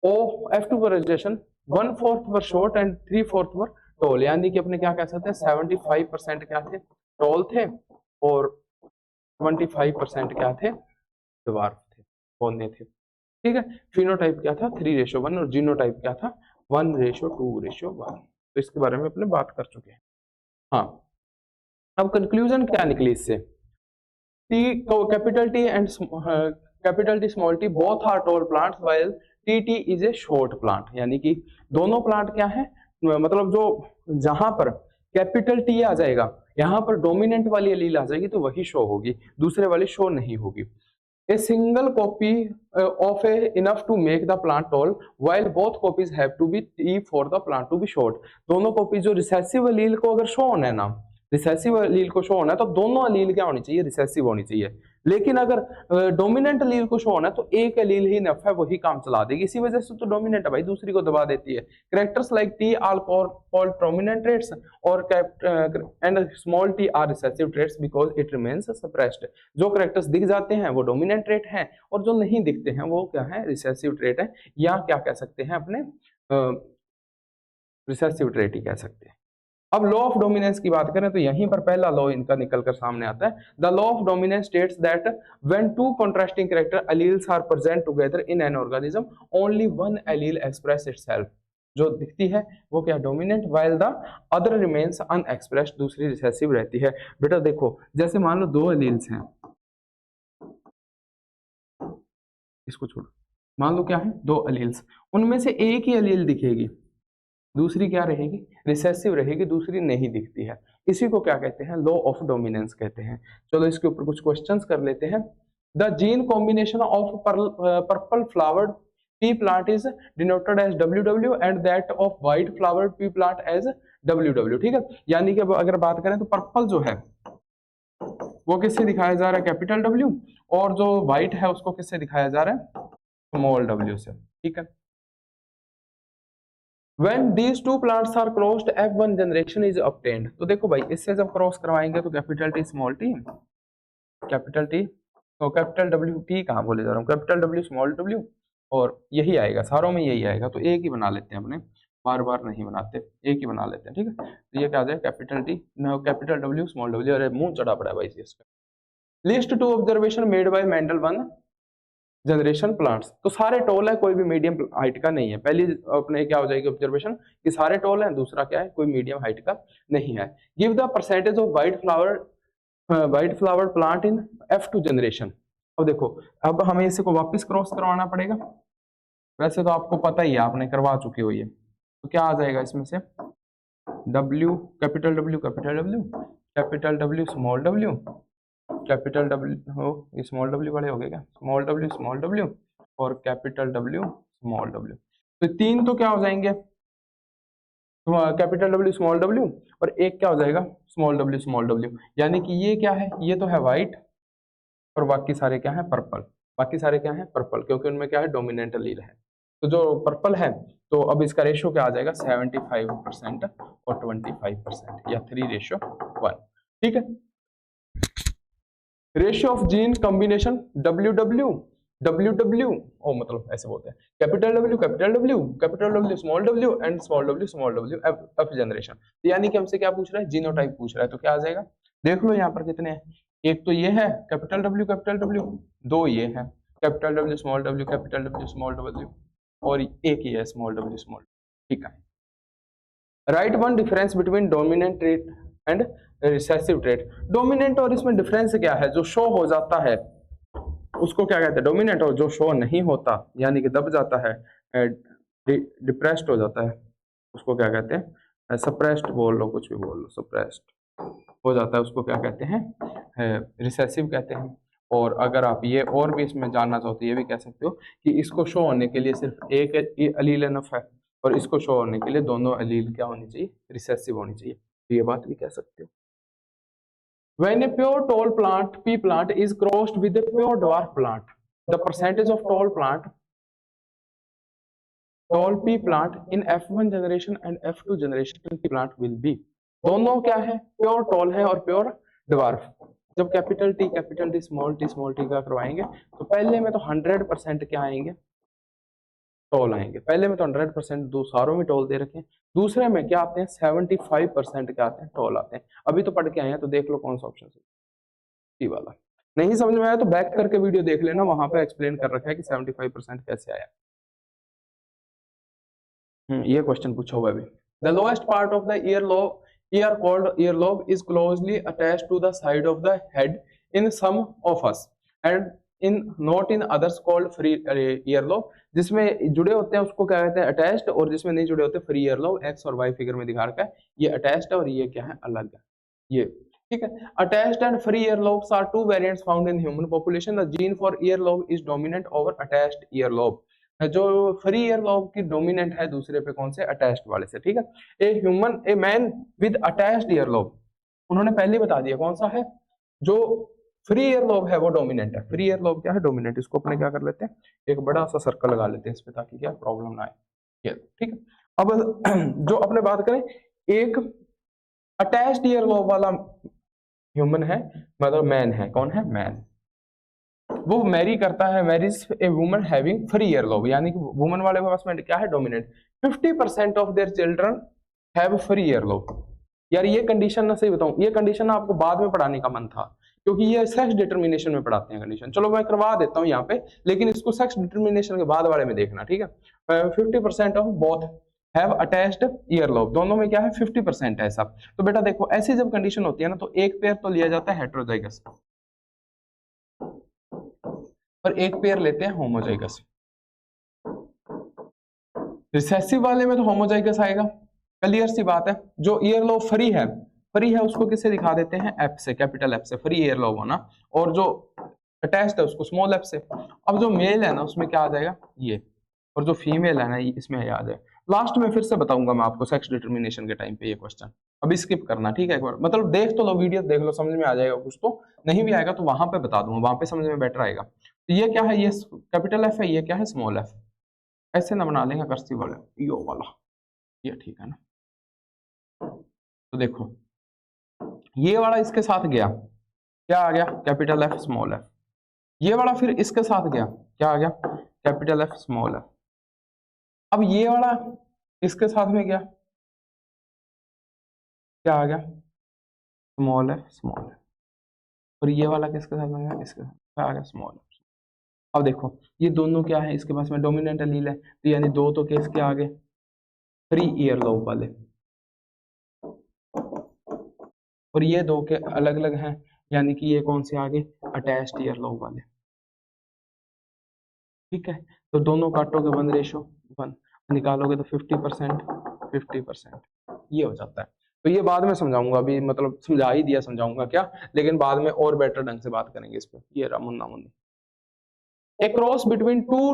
A: ओ F2 प्रोजेशन 1/4 were short and 3/4 were toll, यानी कि अपने क्या कह सकते हैं 75% क्या थे, टॉल थे, और 25% क्या थे, ड्वार्फ थे, पौने थे। ठीक है, फिनोटाइप क्या था 3:1 और जीनोटाइप क्या था 1:2:1। तो इसके बारे में अपने बात कर चुके हैं। हाँ, अब कंक्लूजन क्या निकली इससे, capital T and capital T small T both are tall plants while T T is a short plant, यानी कि दोनों प्लांट क्या है, मतलब जो जहां पर कैपिटल टी आ जाएगा यहाँ पर डोमिनेंट वाली एलील आ जाएगी तो वही शो होगी, दूसरे वाली शो नहीं होगी। A single copy of a enough to make the plant tall, while both copies have to be T for the plant to be short। दोनों कॉपी जो रिसेसिव अलील को अगर शो होना है ना, रिसेसिव अलील को शो होना है तो दोनों अलील क्या होनी चाहिए, रिसेसिव होनी चाहिए। लेकिन अगर डोमिनेंट अलील को शो होना है तो एक अलील ही नफ है, वही काम चला देगी। इसी वजह से तो डोमिनेंट है भाई, दूसरी को दबा देती है। Characters like T are called prominent traits और and small T are recessive traits because it remains suppressed. जो कैरेक्टर्स दिख जाते हैं वो डोमिनेंट ट्रेट हैं, और जो नहीं दिखते हैं वो क्या है, रिसेसिव ट्रेट है, या क्या कह सकते हैं अपने रिसेसिव ट्रेट ही कह सकते हैं। अब लॉ ऑफ डोमिनेंस की बात करें तो यहीं पर पहला लॉ इनका निकलकर सामने आता है। The law of dominance states that when two contrasting character alleles are present together in an organism only one allele express itself. जो दिखती है वो क्या, dominant, while the other remains unexpressed, दूसरी रिसेसिव रहती है। बेटा देखो, जैसे मान लो दो एलील्स हैं, इसको छोड़ो, मान लो क्या है दो एलील्स, उनमें से एक ही एलील दिखेगी, दूसरी क्या रहेगी, रिसेसिव रहेगी, दूसरी नहीं दिखती है। इसी को क्या कहते हैं, लॉ ऑफ डोमिनेंस कहते हैं। चलो इसके ऊपर कुछ क्वेश्चंस कर लेते हैं। The gene combination of purple flowered pea plant is denoted as WW and that of white flowered pea plant as WW। ठीक है, यानी कि अगर बात करें तो पर्पल जो है वो किससे दिखाया जा रहा है, कैपिटल W, और जो व्हाइट है उसको किससे दिखाया जा रहा है, स्मॉल w से। ठीक है, When these two plants are crossed, F1 generation is obtained। तो देखो भाई, इससे जब क्रॉस करवाएंगे तो capital T small T, capital T तो कैपिटल डब्ल्यू, टी कहाँ बोले जा रहा हूँ, कैपिटल डब्ल्यू स्मॉल डब्ल्यू, और यही आएगा, सारों में यही आएगा। तो एक ही बना लेते हैं अपने, बार बार नहीं बनाते, एक ही बना लेते हैं। ठीक है, तो ये क्या आ जाए, capital T capital W small W. अरे मुंह चढ़ा पड़ा है भाई इसका। List two observation made by Mendel one generation plants. तो सारे टॉल है, कोई भी मीडियम हाइट का नहीं है। पहली अपने क्या हो जाएगी ऑब्जर्वेशन कि सारे टॉल हैं, दूसरा क्या है, कोई मीडियम हाइट का नहीं है। Give the percentage of white flower plant in F2 generation. अब देखो, अब हमें इसे को वापस क्रॉस करवाना पड़ेगा, वैसे तो आपको पता ही है, आपने करवा चुके हो ये। तो क्या आ जाएगा इसमें से, W capital W capital W capital W small w capital W हो, ये स्मॉल w बड़े हो गए क्या, स्मॉल w और कैपिटल W स्मॉल w। तो तीन तो क्या हो जाएंगे, कैपिटल W स्मॉल w, और एक क्या हो जाएगा स्मॉल w, यानी कि ये क्या है, ये तो है व्हाइट और बाकी सारे क्या है पर्पल, बाकी सारे क्या है पर्पल, क्योंकि उनमें क्या है डोमिनेंट एलील है। तो जो पर्पल है, तो अब इसका रेशियो क्या आ जाएगा 75% और 25% या 3:1। ठीक है, ratio of gene combination WW ओ मतलब ऐसे बोलते हैं, capital W capital W capital W and small w F generation. यानी कि हमसे क्या पूछ रहा है, जीनोटाइप पूछ रहा है। तो क्या आ जाएगा, देख लो यहाँ पर कितने हैं, एक तो ये है कैपिटल W, दो ये है capital W capital W small w, और एक ही है स्मॉल w स्मॉल। ठीक है, right one difference between dominant trait and recessive trait. Dominant और इसमें डिफरेंस क्या है, जो शो हो जाता है उसको क्या कहते हैं डोमिनेंट, और जो शो नहीं होता यानी कि दब जाता है, डिप्रेस्ड हो जाता है, उसको क्या कहते हैं, सप्रेस्ड बोल लो, कुछ भी बोल लो, सप्रेस्ड हो जाता है, उसको क्या कहते हैं, रिसेसिव कहते हैं। और अगर आप ये और भी इसमें जानना चाहो तो ये भी कह सकते हो कि इसको शो होने के लिए सिर्फ एक अलील इनफ है, और इसको शो होने के लिए दोनों अलील क्या होनी चाहिए, रिसेसिव होनी चाहिए। तो ये बात भी कह सकते हो। When a pure tall plant, pea plant, is crossed with a pure dwarf plant, the percentage of tall pea plant in F1 generation and F2 generation pea plant will be। दोनों क्या है, प्योर टॉल है और pure dwarf. जब capital T small T का करवाएंगे तो पहले में तो 100% क्या आएंगे, टॉल आएंगे। पहले में तो 100% दो सारों में टॉल दे रखे हैं, दूसरे में क्या आते हैं 75% क्या आते हैं टॉल आते हैं। अभी तो पढ़ के आए हैं तो देख लो कौन सा ऑप्शन सही वाला। नहीं समझ में आया तो बैक करके वीडियो देख लेना, वहां पे एक्सप्लेन कर रखा है कि 75% कैसे आया। ये क्वेश्चन पूछा हुआ है अभी। The lowest part of the ear called earlobe is closely attached to the side of the head in some of us and in not in others called free earlobe. जिसमें जुड़े होते हैं उसको क्या कहते हैं अटैच्ड, और जिसमें नहीं जुड़े होते फ्री ईयरलोब। एक्स और वाई फिगर में दिखा रखा है, ये अटैच्ड है और ये क्या है अलग है, ये ठीक है। Attached and free earlobes are two variants found in human population. The gene for earlobe is dominant over attached earlobe. जो फ्री ईयरलोब की डोमिनेंट है दूसरे पे कौन से अटैच्ड वाले से, ठीक है। A man with attached earlobe, उन्होंने पहले बता दिया कौन सा है, जो फ्री ईयरलोब है वो डोमिनेंट है। फ्री ईयरलोब क्या है डोमिनेंट। इसको अपने क्या कर लेते हैं एक बड़ा सा सर्कल लगा लेते हैं इस पे ताकि क्या प्रॉब्लम ना आए, ये ठीक है। अब जो अपने बात करें एक अटैच्ड ईयरलोब वाला ह्यूमन है, मतलब मैन है, कौन है मैन, वो मैरी करता है, marriage a woman having free earlobe, यानी कि वुमन वाले के पास में क्या है dominant. 50% of their children have free earlobe. यार ये कंडीशन ना सही बताऊं, ये कंडीशन आपको बाद में पढ़ाने का मन था क्योंकि ये सेक्स डिटर्मिनेशन में पढ़ाते हैं कंडीशन। चलो मैं करवा देता हूं यहाँ पे, लेकिन इसको सेक्स डिटर्मिनेशन के बाद वाले में देखना, ठीक है। 50% of both have attached earlobe, दोनों में क्या है 50% है ऐसा। तो बेटा देखो ऐसी जब कंडीशन होती है ना तो एक पेयर तो लिया जाता है हेटेरोजाइगस और एक पेयर लेते हैं होमोजाइगस। रिसेसिव वाले में तो होमोजाइगस आएगा, क्लियर सी बात है। जो ईयरलोब फ्री है उसको किससे दिखा देते हैं एफ से, कैपिटल एफ से, फ्री ईयरलोब होना। और जो अटैच्ड है उसको स्मॉल एफ से। अब जो मेल है ना उसमें क्या आ जाएगा ये, और जो फीमेल है ना इसमें आ जाए। लास्ट में फिर से बताऊंगा मैं आपको सेक्स डिटर्मिनेशन के टाइम पे ये क्वेश्चन, अभी स्किप करना ठीक है। एक बार मतलब देख तो लो वीडियो, देख लो समझ में आ जाएगा कुछ, तो नहीं भी आएगा तो वहां पे बता दूंगा, वहां पे समझ में बेटर आएगा। तो ये क्या है, ये कैपिटल एफ है, ये क्या है स्मॉल एफ। ऐसे ना बना लेंगे कर्सिव वाला यो वाला, ये ठीक है ना। तो देखो ये वाला इसके साथ गया, क्या आ गया कैपिटल एफ स्मॉल एफ। ये वाला फिर इसके साथ गया, क्या आ गया कैपिटल एफ स्मॉल एफ। अब ये वाला इसके साथ में गया, क्या आ गया स्मॉल एफ स्मॉल एफ। और ये वाला किसके साथ में गया, इसके साथ क्या आ गया स्मॉल एफ। अब देखो ये दोनों क्या है इसके पास में डोमिनेंट एलील है, तो यानी दो तो केस क्या आ गए फ्री ईयरलोब वाले, और ये दो के अलग अलग हैं, यानी कि ये कौन से आगे अटैच्ड ईयरलोब वाले, ठीक है। तो दोनों काटोगे 1:1 निकालोगे तो 50% 50% ये हो जाता है। तो ये बाद में समझाऊंगा, अभी मतलब समझा ही दिया, समझाऊंगा क्या, लेकिन बाद में और बेटर ढंग से बात करेंगे इस पे। ये रहा Munna Munni. A cross between two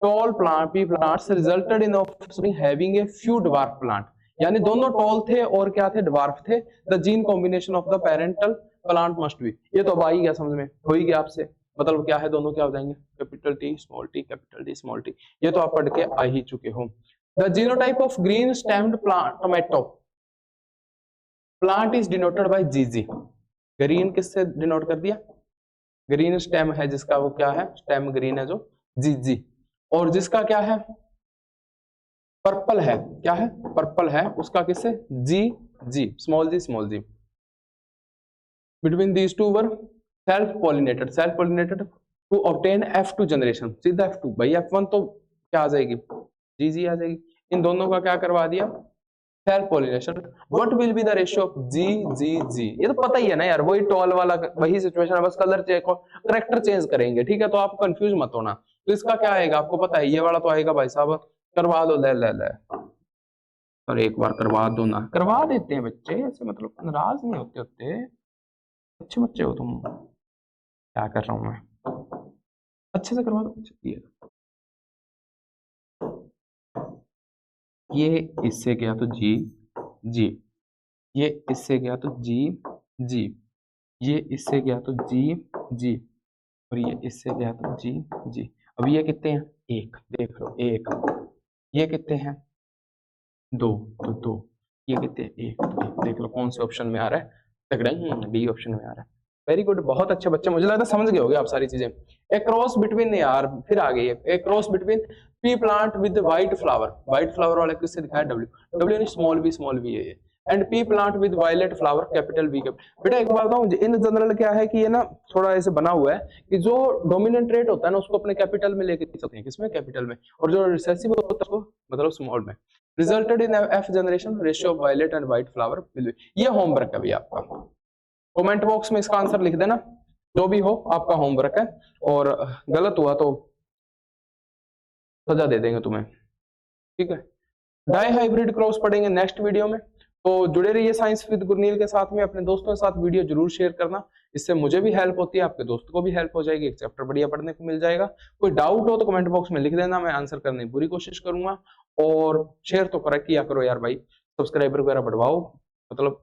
A: tall pea plants resulted in offspring having a few dwarf plant, यानी दोनों टॉल थे और क्या थे ड्वार्फ थे। The gene combination of the parental plant must be, ये तो अब आ ही गया समझ में, हो ही गया आपसे। मतलब क्या है दोनों क्या हो जाएंगे capital T small T, capital T small T, ये तो आप पढ़ के आ ही चुके हो। The genotype of green stemmed plant tomato plant is denoted by जीजी। ग्रीन किससे डिनोट कर दिया, ग्रीन स्टेम है जिसका वो क्या है स्टेम ग्रीन है जो जीजी, और जिसका क्या है पर्पल है, क्या है पर्पल है उसका किससे G G small G. Between these two were self pollinated to obtain F2 generation, सीधा F2 भाई, F1 तो क्या आ जाएगी जी आ जाएगी। इन दोनों का क्या करवा दिया self pollination. What will be the ratio of G, ये तो पता ही है ना यार, वही टॉल वाला वही सिचुएशन है, बस कलर चेंज करेक्टर चेंज करेंगे, ठीक है। तो आप कंफ्यूज मत होना। तो इसका क्या आएगा आपको पता है, ये वाला तो आएगा भाई साहब, करवा लो ले और एक बार करवा दो ना, करवा देते हैं बच्चे ऐसे, मतलब नाराज नहीं होते, अच्छे बच्चे हो तुम। क्या कर रहा हूं मैं, अच्छे से करवा दो। ये इससे गया तो जी, ये इससे गया तो जी, ये इससे गया तो जी, और ये इससे गया तो जी। अब ये कितने हैं एक, देख लो एक, ये कितने हैं दो, तो दो, ये कितने एक, तो एक। देख लो कौन से ऑप्शन में आ रहा है, तगड़ा डी ऑप्शन में आ रहा है। वेरी गुड, बहुत अच्छे बच्चे, मुझे लगता है समझ गए होगे आप सारी चीजें। ए क्रॉस बिटवीन, यार फिर आ गई है, a cross between pea plant with white flower, white flower वाले किससे दिखाया, डब्ल्यू, डब्ल्यू यानी स्मॉल बी है ये, and pea plant with violet flower, capital V. बेटा एक बात बताऊं, इन जनरल क्या है कि ये ना थोड़ा ऐसे बना हुआ है कि जो डोमिनेंट रेट होता है ना उसको अपने कैपिटल में लेके चलते हैं, किसमें, कैपिटल में, और जो रिसेसिव होता है उसको मतलब स्मॉल में। Resulted in F generation, ratio of violet and white flower. ये होमवर्क है भैया आपका, कमेंट बॉक्स में इसका आंसर लिख देना, जो भी हो आपका होमवर्क है, और गलत हुआ तो सजा दे देंगे तुम्हें, ठीक है। डाई हाइब्रिड क्रॉस पढ़ेंगे नेक्स्ट वीडियो में, तो जुड़े रहिए साइंस विद गुरनील के साथ में, अपने दोस्तों के साथ वीडियो जरूर शेयर करना, इससे मुझे भी हेल्प होती है, आपके दोस्तों को भी हेल्प हो जाएगी, एक चैप्टर बढ़िया पढ़ने को मिल जाएगा। कोई डाउट हो तो कमेंट बॉक्स में लिख देना, मैं आंसर करने की पूरी कोशिश करूंगा, और शेयर तो कर किया करो यार भाई, सब्सक्राइबर वगैरह बढ़वाओ, मतलब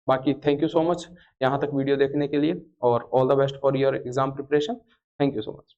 A: बाकी थैंक यू सो मच यहाँ तक वीडियो देखने के लिए, और all the best for your exam preparation, thank you so much.